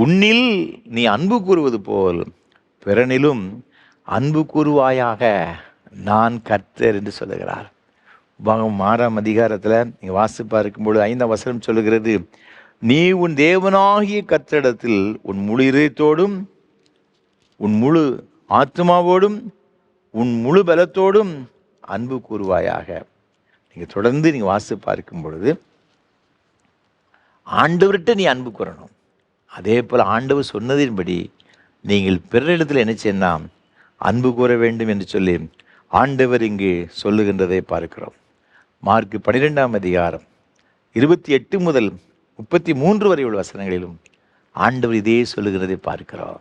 உன்னில் நீ அன்பு கூறுவது போல் பிறனிலும் அன்பு கூறுவாயாக, நான் கர்த்தர் என்று சொல்லுகிறார். உபாகமம் 6ஆம் அதிகாரத்தில் நீங்கள் வாசித்து பார்க்கும்போது 5ஆம் வசனம் சொல்லுகிறது, நீ உன் தேவனாகிய கர்த்தரிடத்தில் உன் முழு இதயத்தோடும் உன் முழு ஆத்மாவோடும் உன் முழு பலத்தோடும் அன்பு கூறுவாயாக. நீங்கள் தொடர்ந்து நீங்கள் வாசித்து பார்க்கும் பொழுது ஆண்டவர்கிட்ட நீ அன்பு கூறணும். அதே போல் ஆண்டவர் சொன்னதின்படி நீங்கள் பிறரிடத்தில் என்ன செய்யணும், அன்பு கூற வேண்டும் என்று சொல்லி ஆண்டவர் இங்கு சொல்லுகின்றதை பார்க்கிறோம். மார்க் 12ஆம் அதிகாரம் 28 முதல் 33 வரை உள்ள வசனங்களிலும் ஆண்டவர் இதே சொல்லுகிறதை பார்க்கிறோம்.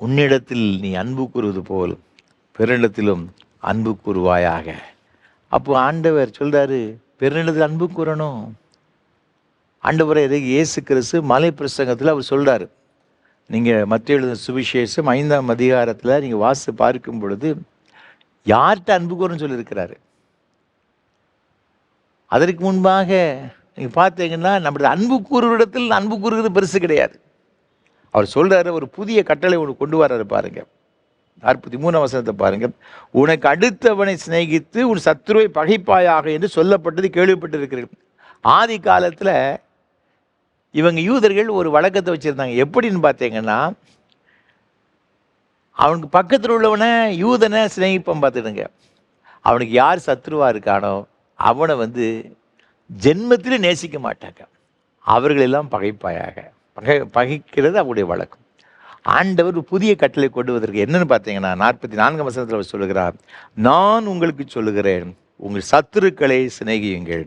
உன்னிடத்தில் நீ அன்பு கூறுவது போல் பிறரிடத்திலும் அன்பு கூறுவாயாக. அப்போ ஆண்டவர் சொல்றாரு, பிறரிடத்தில் அன்பு கூறணும். ஆண்டவரை இயேசு கிறிஸ்து மலை பிரசங்கத்தில் அவர் சொல்றாரு. நீங்கள் மத்தேயு எழுதின சுவிசேஷம் 5ஆம் அதிகாரத்தில் நீங்கள் வாசித்து பார்க்கும் பொழுது யார்கிட்ட அன்பு கூறன்னு சொல்லியிருக்கிறாரு. அதற்கு முன்பாக நீங்கள் பார்த்தீங்கன்னா நம்முடைய அன்பு கூறுவரிடத்தில் அன்பு கூறுகிறது பெருசு கிடையாது. அவர் சொல்றாரு, ஒரு புதிய கட்டளை ஒன்று கொண்டு வர்றாரு பாருங்க. 43ஆம் வசனத்தை பாருங்க. உனக்கு அடுத்தவனை சிநேகித்து உன் சத்துருவை பகைப்பாயாக என்று சொல்லப்பட்டது கேள்விப்பட்டிருக்கிறீர்கள். ஆதி காலத்தில் இவங்க யூதர்கள் ஒரு வழக்கத்தை வச்சுருந்தாங்க. எப்படின்னு பார்த்தீங்கன்னா, அவனுக்கு பக்கத்தில் உள்ளவனை யூதனை சிநேகிப்பம் பார்த்துடுங்க. அவனுக்கு யார் சத்ருவாக இருக்கானோ அவனை ஜென்மத்திலே நேசிக்க மாட்டாங்க. அவர்களெல்லாம் பகைப்பாயாக. பகைக்கிறது அவருடைய வழக்கம். ஆண்டவர் புதிய கட்டளை கொண்டு வந்திருக்கு. என்னன்னு பார்த்தீங்கன்னா 44ஆம் வசனத்தில் அவர் சொல்லுகிறார், நான் உங்களுக்கு சொல்லுகிறேன், உங்கள் சத்துருக்களை சிநேகியுங்கள்,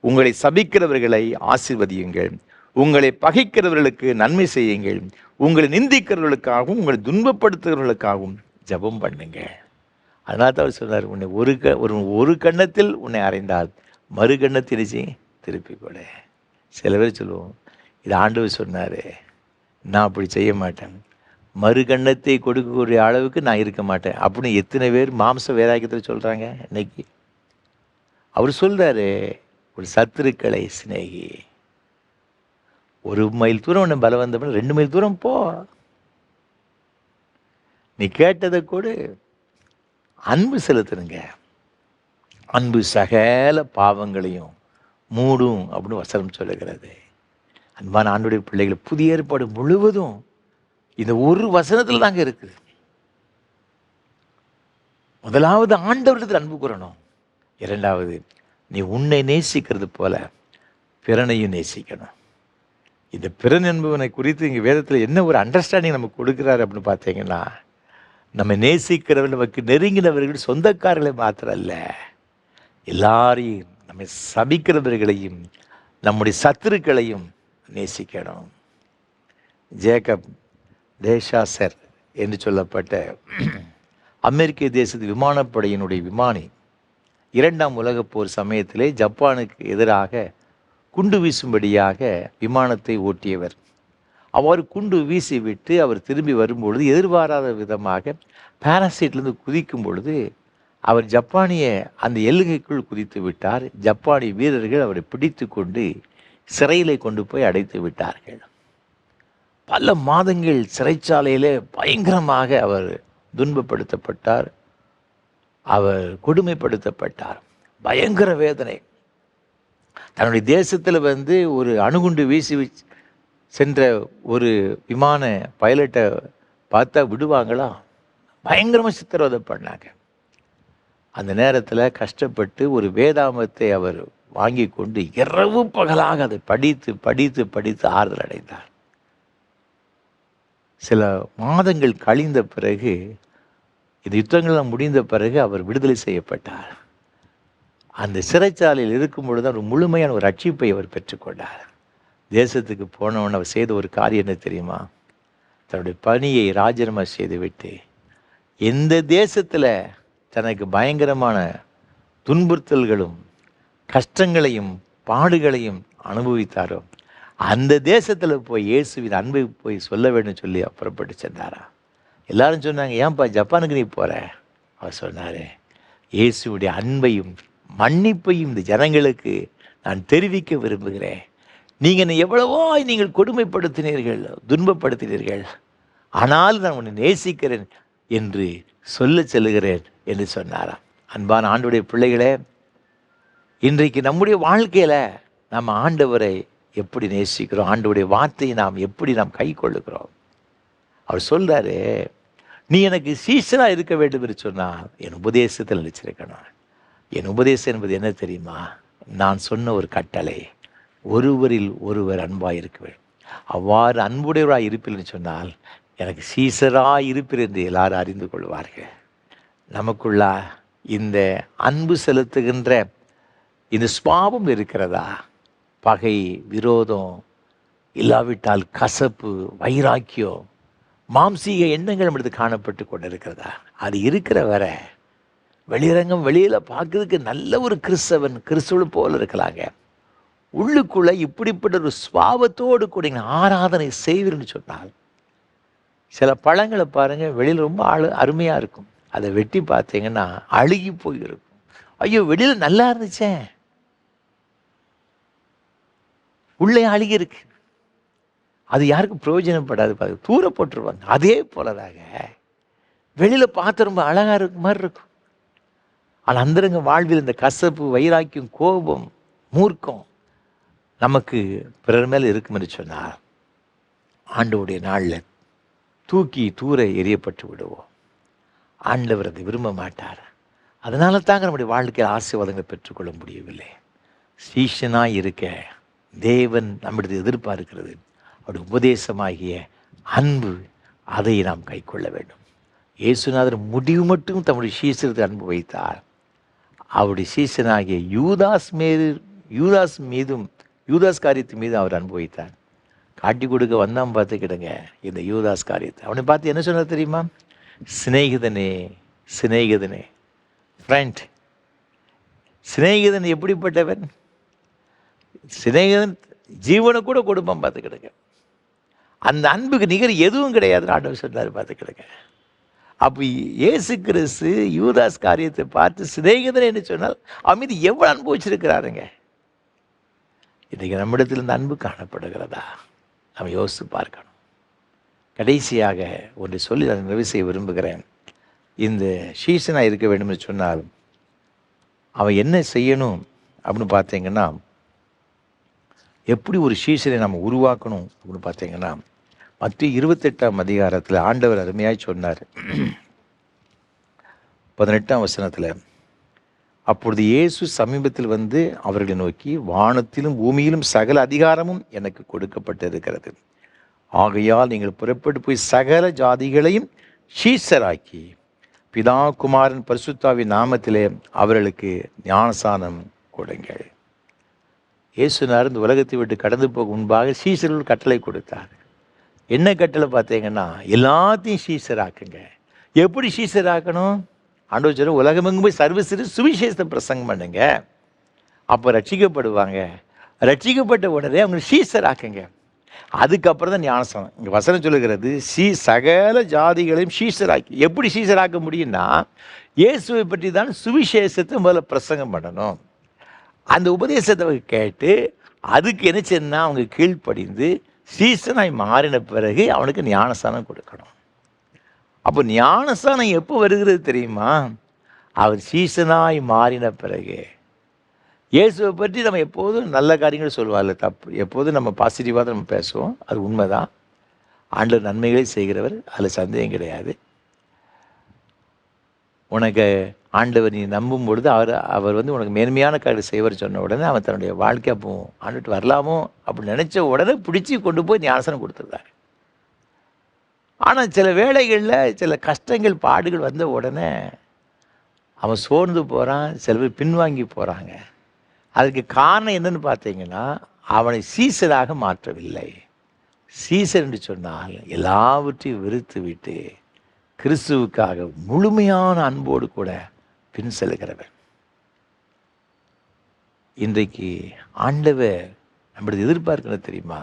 உங்களை சபிக்கிறவர்களை ஆசீர்வதியுங்கள், உங்களை பகைக்கிறவர்களுக்கு நன்மை செய்யுங்கள், உங்களை நிந்திக்கிறவர்களுக்காகவும் உங்களை துன்பப்படுத்துகிறவர்களுக்காகவும் ஜெபம் பண்ணுங்க. அதனால தான் அவர் சொன்னார், உன்னை ஒரு கன்னத்தில் உன்னை அறைந்தால் மறு கன்னத்தில் திருப்பி கொடு. சில பேர் சொல்லுவோம், இது ஆண்டவர் சொன்னார், நான் அப்படி செய்ய மாட்டேன், மறு கன்னத்தை கொடுக்கக்கூடிய அளவுக்கு நான் இருக்க மாட்டேன் அப்படின்னு எத்தனை பேர் மாம்ச வேதாயத்தில் சொல்கிறாங்க இன்னைக்கு. அவர் சொல்கிறாரு, ஒரு சத்துருக்களை சிநேகி. 1 மைல் தூரம் உன்னை பலவந்தம் 2 மைல் தூரம் போ. நீ கேட்டதை கூட அன்பு செலுத்துனுங்க. அன்பு சகல பாவங்களையும் மூடும் அப்படின்னு வசனம் சொல்லுகிறது. அன்பான ஆண்டவருடைய பிள்ளைகள், புதிய ஏற்பாடு முழுவதும் இந்த ஒரு வசனத்தில் தாங்க இருக்குது. முதலாவது ஆண்டவரிடத்தில் அன்பு கூறணும். 2வது, நீ உன்னை நேசிக்கிறது போல பிறனையும் நேசிக்கணும். இந்த பிறன் என்பவனை குறித்து இங்கே வேதத்தில் என்ன ஒரு அண்டர்ஸ்டாண்டிங் நமக்கு கொடுக்குறாரு அப்படின்னு பார்த்தீங்கன்னா, நம்ம நேசிக்கிறவர்கள் நமக்கு நெருங்கினவர்கள் சொந்தக்காரர்களை மாத்திரம் அல்ல, எல்லாரையும், நம்மை சபிக்கிறவர்களையும் நம்முடைய சத்துருக்களையும் நேசிக்கணும். ஜேக்கப் தேஷாசர் என்று சொல்லப்பட்ட அமெரிக்க தேசத்து விமானப்படையினுடைய விமானி 2ஆம் உலகப் போர் சமயத்திலே ஜப்பானுக்கு எதிராக குண்டு வீசும்படியாக விமானத்தை ஓட்டியவர். அவ்வாறு குண்டு வீசி விட்டு அவர் திரும்பி வரும்பொழுது எதிர்பாராத விதமாக பாராசைட்லேருந்து குதிக்கும் பொழுது அவர் ஜப்பானிய அந்த எல்லைக்குள் குதித்து விட்டார். ஜப்பானிய வீரர்கள் அவரை பிடித்து கொண்டு சிறையில் கொண்டு போய் அடைத்து விட்டார்கள். பல மாதங்கள் சிறைச்சாலையிலே பயங்கரமாக அவர் துன்பப்படுத்தப்பட்டார், அவர் கொடுமைப்படுத்தப்பட்டார். பயங்கர வேதனை. தன்னுடைய தேசத்தில் ஒரு அணுகுண்டு வீசி சென்ற ஒரு விமான பைலட்டை பார்த்தா விடுவாங்களா? பயங்கரமாக சித்திரவதை பண்ணாங்க. அந்த நேரத்தில் கஷ்டப்பட்டு ஒரு வேதாமத்தை அவர் வாங்கி கொண்டு இரவு பகலாக அதை படித்து படித்து படித்து ஆறுதல் அடைந்தார். சில மாதங்கள் கழிந்த பிறகு, இந்த யுத்தங்கள்லாம் முடிந்த பிறகு அவர் விடுதலை செய்யப்பட்டார். அந்த சிறைச்சாலையில் இருக்கும் பொழுது அவர் முழுமையான ஒரு ரட்சிப்பை அவர் பெற்றுக்கொண்டார். தேசத்துக்கு போனவன் அவர் செய்த ஒரு காரியம் என்ன தெரியுமா? தன்னுடைய பணியை ராஜினாமா செய்துவிட்டு எந்த தேசத்தில் தனக்கு பயங்கரமான துன்புறுத்தல்களும் கஷ்டங்களையும் பாடுகளையும் அனுபவித்தாரோ அந்த தேசத்தில் போய் இயேசுவின் அன்பை போய் சொல்ல வேண்டும் சொல்லி புறப்பட்டு சென்றாரா. எல்லாரும் சொன்னாங்க, ஏன்பா ஜப்பானுக்கு நீ போகிற? அவர் சொன்னார், இயேசுடைய அன்பையும் மன்னிப்பையும் இந்த ஜனங்களுக்கு நான் தெரிவிக்க விரும்புகிறேன். நீங்கள் என்னை எவ்வளவோ நீங்கள் கொடுமைப்படுத்தினீர்கள், துன்பப்படுத்தினீர்கள், ஆனால் நான் உன்னை நேசிக்கிறேன் என்று சொல்ல செல்லுகிறேன் என்று சொன்னாராம். அன்பான ஆண்டவருடைய பிள்ளைகளே, இன்றைக்கு நம்முடைய வாழ்க்கையில் நம்ம ஆண்டவரை எப்படி நேசிக்கிறோம், ஆண்டவருடைய வார்த்தையை நாம் எப்படி கை கொள்ளுகிறோம்? அவர் சொல்றாரு, நீ எனக்கு சீஷனாக இருக்க வேண்டும் என்று சொன்னால் என் உபதேசத்தில் நினைச்சிருக்கணும். என் உபதேசம் என்பது என்ன தெரியுமா? நான் சொன்ன ஒரு கட்டளை, ஒருவரில் ஒருவர் அன்பாக இருக்க வேண்டும். அவ்வாறு அன்புடையவராக இருப்பீர்கள் சொன்னால் எனக்கு சீசராக இருப்பீர் என்று எல்லாரும் அறிந்து கொள்வார்கள். நமக்குள்ள இந்த அன்பு செலுத்துகின்ற இந்த சுபாவம் இருக்கிறதா? பகை, விரோதம், இல்லாவிட்டால் கசப்பு, வைராக்கியம், மாம்சீக எண்ணங்கள் நம்மளுக்கு காணப்பட்டு கொண்டு இருக்கிறதா? அது இருக்கிற வரை வெளியில பார்க்கறதுக்கு நல்ல ஒரு கிறிஸ்துவ போல இருக்கலாங்க. உள்ளுக்குள்ள இப்படிப்பட்ட ஒரு சுபாவத்தோடு கூட ஆராதனை செய்வீர்னு சொன்னால், சில பழங்களை பாருங்க, வெளியில் ரொம்ப அருமையாக இருக்கும், அதை வெட்டி பார்த்தீங்கன்னா அழுகி போயிருக்கும். ஐயோ, வெளியில் நல்லா இருந்துச்சே, உள்ளே அழுகி இருக்கு, அது யாருக்கும் பிரயோஜனப்படாது, தூர போட்டுருவாங்க. அதே போலதாங்க வெளியில் பார்த்து ரொம்ப அழகாக இருக்க மாதிரி இருக்கும், ஆனால் அந்தரங்க வாழ்வில் இந்த கசப்பு, வைராக்கியம், கோபம், மூர்க்கம் நமக்கு பிறர் மேல் இருக்கும் என்று சொன்னார், ஆண்டவருடைய நாளில் தூக்கி தூர எரியப்பட்டு விடுவோம். ஆண்டவர் அதை விரும்ப மாட்டார். அதனால தாங்க நம்முடைய வாழ்க்கையில் ஆசீர்வாதங்களை பெற்றுக்கொள்ள முடியவில்லை. சீஷனாக இருக்க தேவன் நம்மிடத்தை எதிர்பார்க்கிறது அவருடைய உபதேசமாகிய அன்பு. அதை நாம் கை கொள்ள வேண்டும். இயேசுநாதர் முடிவு மட்டும் தம்முடைய சீசருக்கு அன்பு வைத்தார். அவருடைய சீசனாகிய யூதாஸ் காரியத்தின் மீது அவர் அன்பு வைத்தார். காட்டி கொடுக்க வந்தான் பார்த்துக்கிடுங்க இந்த யூதாஸ் காரியத்தை. அவனை பார்த்து என்ன சொன்னார் தெரியுமா? சிநேகிதனே, சிநேகிதனே, ஃப்ரெண்ட். சிநேகிதன் எப்படிப்பட்டவன்? சிநேகிதன் ஜீவனை கூட கொடுப்பான் பார்த்துக்கிடுங்க. அந்த அன்புக்கு நிகர் எதுவும் கிடையாதுன்னு ஆண்டவர் சொன்னார் பார்த்துக்கிடுங்க. அப்போ இயேசு கிறிஸ்து யூதாஸ் காரியத்தை பார்த்து சிநேகிதன் என்று சொன்னால் அவன் மீது எவ்வளோ அன்பு வச்சிருக்கிறாருங்க. இன்றைக்கு நம்மிடத்தில் இந்த அன்பு காணப்படுகிறதா? நம்ம யோசித்து பார்க்கணும். கடைசியாக ஒன்றை சொல்லி நான் நிறைவு செய்ய விரும்புகிறேன். இந்த சீசனாக இருக்க வேண்டும் என்று சொன்னால் அவன் என்ன செய்யணும் அப்படின்னு பார்த்தீங்கன்னா, எப்படி ஒரு சீசனை நம்ம உருவாக்கணும் அப்படின்னு பார்த்தீங்கன்னா, மத்திய 28ஆம் அதிகாரத்தில் ஆண்டவர் அருமையாய் சொன்னார். 18ஆம் வசனத்தில், அப்பொழுது இயேசு சமீபத்தில் வந்து அவர்களை நோக்கி, வானத்திலும் பூமியிலும் சகல அதிகாரமும் எனக்கு கொடுக்கப்பட்டிருக்கிறது. ஆகையால் நீங்கள் புறப்பட்டு போய் சகல ஜாதிகளையும் சீஷராக்கி பிதா, குமாரன், பரிசுத்தாவின் நாமத்திலே அவர்களுக்கு ஞானசானம் கொடுங்கள். இயேசுநாதர் இந்த உலகத்தை விட்டு கடந்து போக முன்பாக சீஷர்கள் கட்டளை கொடுத்தார். என்ன கட்டளை பார்த்தீங்கன்னா, எல்லாத்தையும் சீஷராக்குங்க. எப்படி சீஷராக்கணும்? ஆண்டவர் சொல்ற, உலகமெங்கும் போய் சர்வசிறு சுவிசேஷத்தை பிரசங்கம் பண்ணுங்க, அப்போ ரட்சிக்கப்படுவாங்க. ரட்சிக்கப்பட்ட உடனே அவங்க சீஷராக்குங்க. அதுக்கப்புறம் தான் ஞானஸ்நானம். இங்கே வசனம் சொல்லுகிறது, சகல ஜாதிகளையும் சீஷராக்கி. எப்படி சீஷராக்க முடியும்னா, இயேசுவை பற்றி தான் சுவிசேஷத்தை முதல்ல பிரசங்கம் பண்ணணும். அந்த உபதேசத்தை கேட்டு அதுக்கு என்ன செய்யணும்னா, அவங்க கீழ்ப்படிந்து சீசனாய் மாறின பிறகு அவனுக்கு ஞானஸ்தானம் கொடுக்கணும். அப்போ ஞானஸ்தானம் எப்போ வருகிறது தெரியுமா? அவர் சீசனாய் மாறின பிறகு. இயேசுவை பற்றி நம்ம எப்போதும் நல்ல காரியங்கள் சொல்லுவார்ல, தப்பு. எப்போதும் நம்ம பாசிட்டிவாக தான் நம்ம பேசுவோம், அது உண்மைதான். ஆண்டவர் நன்மைகளை செய்கிறவர், அதில் சந்தேகம் கிடையாது. உனக்கு ஆண்டவர் நீ நம்பும் பொழுது அவர் வந்து உனக்கு மேன்மையான காரியம் செய்வர் சொன்ன உடனே அவன் தன்னுடைய வாழ்க்கை அப்போ ஆண்டுட்டு வரலாமோ அப்படின்னு நினச்ச உடனே பிடிச்சி கொண்டு போய் ஞானஸ்நானம் கொடுத்துருந்தாங்க. ஆனால் சில வேளைகளில் சில கஷ்டங்கள், பாடுகள் வந்த உடனே அவன் சோர்ந்து போகிறான், சில பேர் பின்வாங்கி போகிறாங்க. அதுக்கு காரணம் என்னன்னு பார்த்தீங்கன்னா, அவனை சீசராக மாற்றவில்லை. சீசர் என்று சொன்னால் எல்லாவற்றையும் வெறுத்து விட்டு கிறிஸ்துவுக்காக முழுமையான அன்போடு கூட பின் செல்கிறவன். இன்றைக்கு ஆண்டவர் நம்மளது எதிர்பார்க்கிறது தெரியுமா?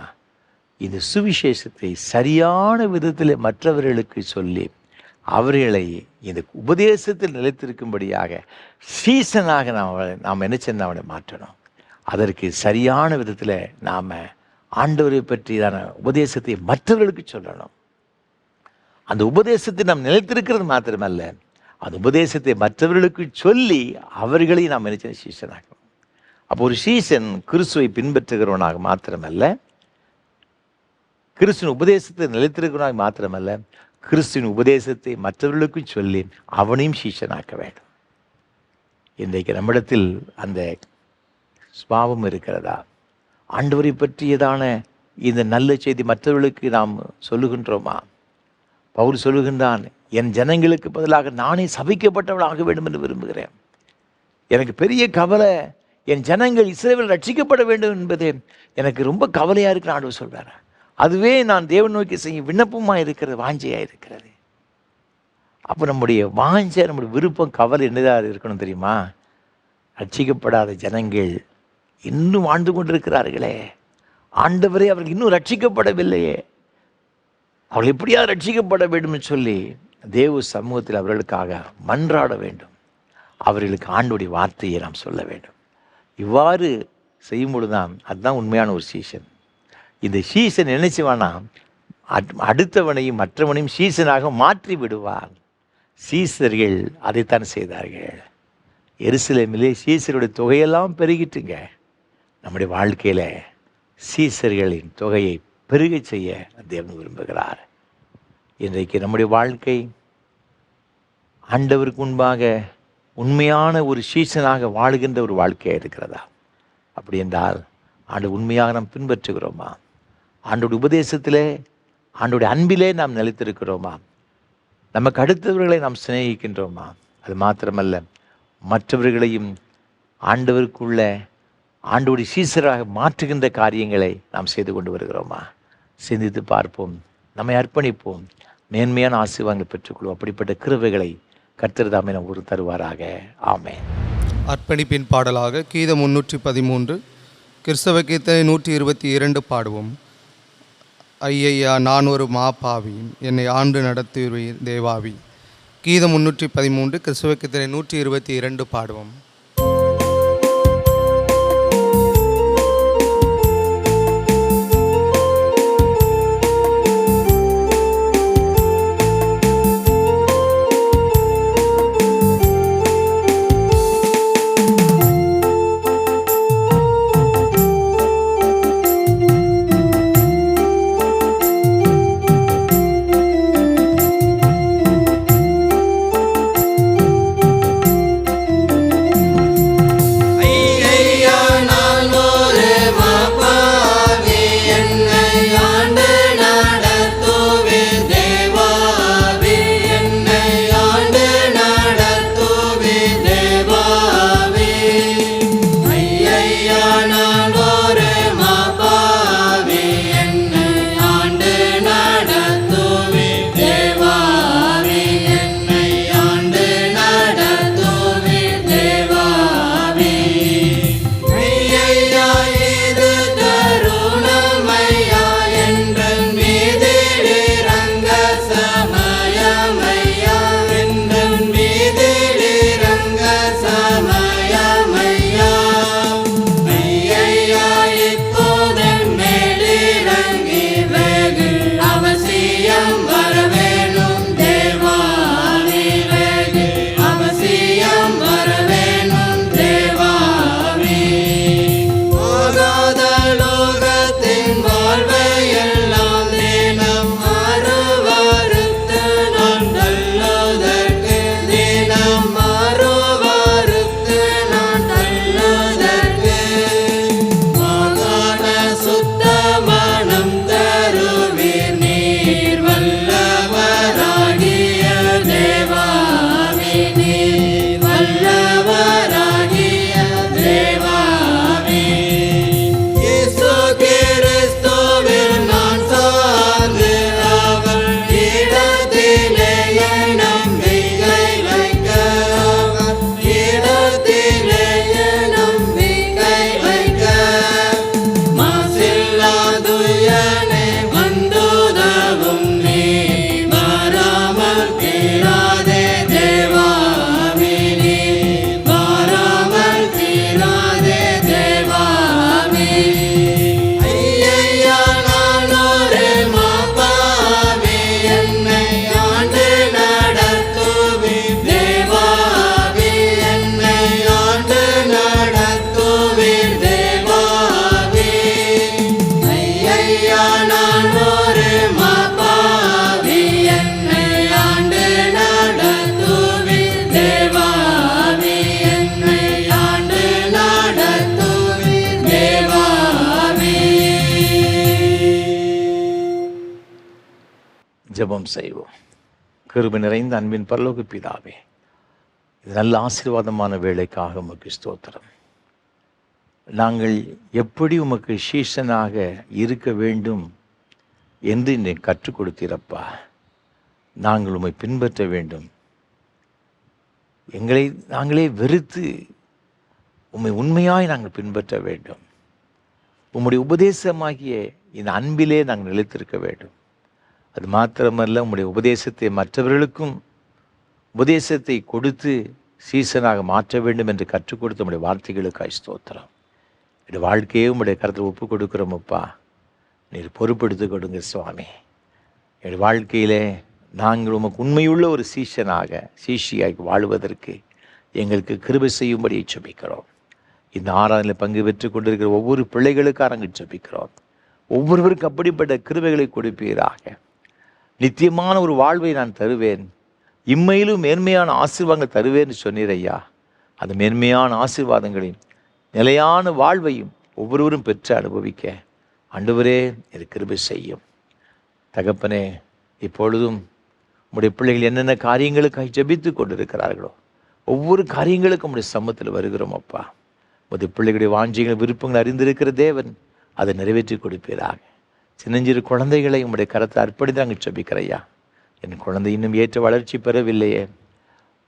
இந்த சுவிசேஷத்தை சரியான விதத்தில் மற்றவர்களுக்கு சொல்லி அவர்களை இந்த உபதேசத்தில் நிலைத்திருக்கும்படியாக சீசனாக நாம் என்ன செய்யணும்? அவனை மாற்றணும். அதற்கு சரியான விதத்தில் நாம் ஆண்டவரை பற்றியான உபதேசத்தை மற்றவர்களுக்கு சொல்லணும். அந்த உபதேசத்தை நாம் நிலைத்திருக்கிறது மாத்திரமல்ல, அந்த உபதேசத்தை மற்றவர்களுக்கு சொல்லி அவர்களை நாம் என்ன செய்யணும்? சீசனாகணும். அப்போ ஒரு சீசன் கிறிஸ்துவை பின்பற்றுகிறவனாக மாத்திரமல்ல, கிறிஸ்துவின் உபதேசத்தை நிலைத்திருக்கிறவனாக மாத்திரமல்ல, கிறிஸ்துவின் உபதேசத்தை மற்றவர்களுக்கும் சொல்லி அவனையும் சீஷனாக்க வேண்டும். இன்றைக்கு நம்மிடத்தில் அந்த சுபாவம் இருக்கிறதா? ஆண்டவரை பற்றியதான இந்த நல்ல செய்தி மற்றவர்களுக்கு நாம் சொல்லுகின்றோமா? பவுல் சொல்லுகின்றான், என் ஜனங்களுக்கு பதிலாக நானே சபிக்கப்பட்டவளாக வேண்டும் என்று விரும்புகிறேன். எனக்கு பெரிய கவலை, என் ஜனங்கள் இஸ்ரவேல் ரட்சிக்கப்பட வேண்டும் என்பது எனக்கு ரொம்ப கவலையாக இருக்கிற ஆண்டவர் சொல்கிறார். அதுவே நான் தேவன் நோக்கி செய்யும் விண்ணப்பமாக இருக்கிறது, வாஞ்சையாக இருக்கிறது. அப்போ நம்முடைய வாஞ்சை, நம்முடைய விருப்பம், கவலை என்னதாக இருக்கணும் தெரியுமா? ரட்சிக்கப்படாத ஜனங்கள் இன்னும் வாழ்ந்து கொண்டிருக்கிறார்களே, ஆண்டவரே அவர்கள் இன்னும் ரட்சிக்கப்படவில்லையே, அவர்கள் எப்படியாவது ரட்சிக்கப்பட வேண்டும் சொல்லி தேவ சமூகத்தில் அவர்களுக்காக மன்றாட வேண்டும். அவர்களுக்கு ஆண்டவருடைய வார்த்தையை நாம் சொல்ல வேண்டும். இவ்வாறு செய்யும்பொழுது தான் அதுதான் உண்மையான ஒரு சீசன். இந்த சீசன் என்ன செய்வானா, அடுத்தவனையும் மற்றவனையும் சீசனாக மாற்றி விடுவார். சீசர்கள் அதைத்தான் செய்தார்கள். எருசலேமிலே சீசருடைய தொகையெல்லாம் பெருகிட்டுங்க. நம்முடைய வாழ்க்கையில் சீசர்களின் தொகையை பெருக செய்ய தேவன் விரும்புகிறார். இன்றைக்கு நம்முடைய வாழ்க்கை ஆண்டவருக்கு முன்பாக உண்மையான ஒரு சீசனாக வாழுகின்ற ஒரு வாழ்க்கையாக இருக்கிறதா? அப்படி என்றால் ஆண்டு உண்மையாக நாம் பின்பற்றுகிறோமா? ஆண்டோட உபதேசத்திலே, ஆண்டோடைய அன்பிலே நாம் நிலைத்திருக்கிறோமா? நமக்கு அடுத்தவர்களை நாம் சிநேகிக்கின்றோமா? அது மாத்திரமல்ல, மற்றவர்களையும் ஆண்டவருக்குள்ள ஆண்டோடைய சீசராக மாற்றுகின்ற காரியங்களை நாம் செய்து கொண்டு வருகிறோமா? சிந்தித்து பார்ப்போம், நம்மை அர்ப்பணிப்போம், மேன்மையான ஆசீர்வாதங்களை பெற்றுக்கொள்வோம். அப்படிப்பட்ட கிருபைகளை கர்த்தர் தாமே நமக்கு தருவாராக. ஆமென். அர்ப்பணிப்பின் பாடலாக கீதம் 313, கிறிஸ்தவ கீர்த்தனை 122 பாடுவோம். ஐயையா நான் ஒரு மாபாவி, என்னை ஆண்டு நடத்துவீர் தேவாவி. கீதம் 313, கிறிஸ்தவ கீர்த்தனை 122 பாடுவோம். ஜெபம் செய்வோம். கிருபை நிறைந்த அன்பின் பரலோக பிதாவே, இது நல்ல ஆசீர்வாதமான வேலைக்காக உமக்கு ஸ்தோத்திரம். நாங்கள் எப்படி உமக்கு சீஷனாக இருக்க வேண்டும் என்று நீ கற்றுக் கொடுத்தீரப்பா. நாங்கள் உம்மை பின்பற்ற வேண்டும். எங்களை நாங்களே வெறுத்து உம்மை உண்மையாய் நாங்கள் பின்பற்ற வேண்டும். உம்முடைய உபதேசமாகிய இந்த அன்பிலே நாங்கள் நிலைத்திருக்க வேண்டும். அது மாத்திரமல்ல, உம்முடைய உபதேசத்தை மற்றவர்களுக்கும் உபதேசத்தை கொடுத்து சீசனாக மாற்ற வேண்டும் என்று கற்றுக் கொடுத்த உம்முடைய வார்த்தைகளுக்காய் ஸ்தோத்திரம். என்னுடைய வாழ்க்கையே உம்முடைய கருத்தில் ஒப்புக் கொடுக்குறோம் அப்பா. நீர் பொறுப்பெடுத்து கொடுங்க சுவாமி. என்னுடைய வாழ்க்கையிலே நாங்கள் உமக்கு உண்மையுள்ள ஒரு சீஷியாக வாழ்வதற்கு எங்களுக்கு கிருபை செய்யும்படி ஜெபிக்கிறோம். இந்த ஆராதனையில் பங்கு பெற்று கொண்டிருக்கிற ஒவ்வொரு பிள்ளைகளுக்காக நாங்கள் ஜெபிக்கிறோம். ஒவ்வொருவருக்கும் அப்படிப்பட்ட கிருபைகளை கொடுப்பீராக. நித்தியமான ஒரு வாழ்வை நான் தருவேன், இம்மையிலும் மேன்மையான ஆசீர்வாதங்கள் தருவேன்னு சொன்னீர் ஐயா. அந்த மேன்மையான ஆசீர்வாதங்களையும் நிலையான வாழ்வையும் ஒவ்வொருவரும் பெற்று அனுபவிக்க ஆண்டவரே இது கிருபை செய்யும். தகப்பனே, இப்பொழுதும் உம்முடைய பிள்ளைகள் என்னென்ன காரியங்களுக்காக ஜெபித்து கொண்டிருக்கிறார்களோ ஒவ்வொரு காரியங்களுக்கும் உம்முடைய சமூகத்தில் வருகிறோம் அப்பா. உம்முடைய பிள்ளைகளுடைய வாஞ்சிகள் விருப்பங்கள் அறிந்திருக்கிற தேவன் அதை நிறைவேற்றி கொடுப்பீராக. சின்னஞ்சிறு குழந்தைகளை உம்முடைய கரத்தை அர்ப்பணித்து நாங்கள் ஜெபிக்கிறையா. என் குழந்தை இன்னும் ஏற்ற வளர்ச்சி பெறவில்லையே,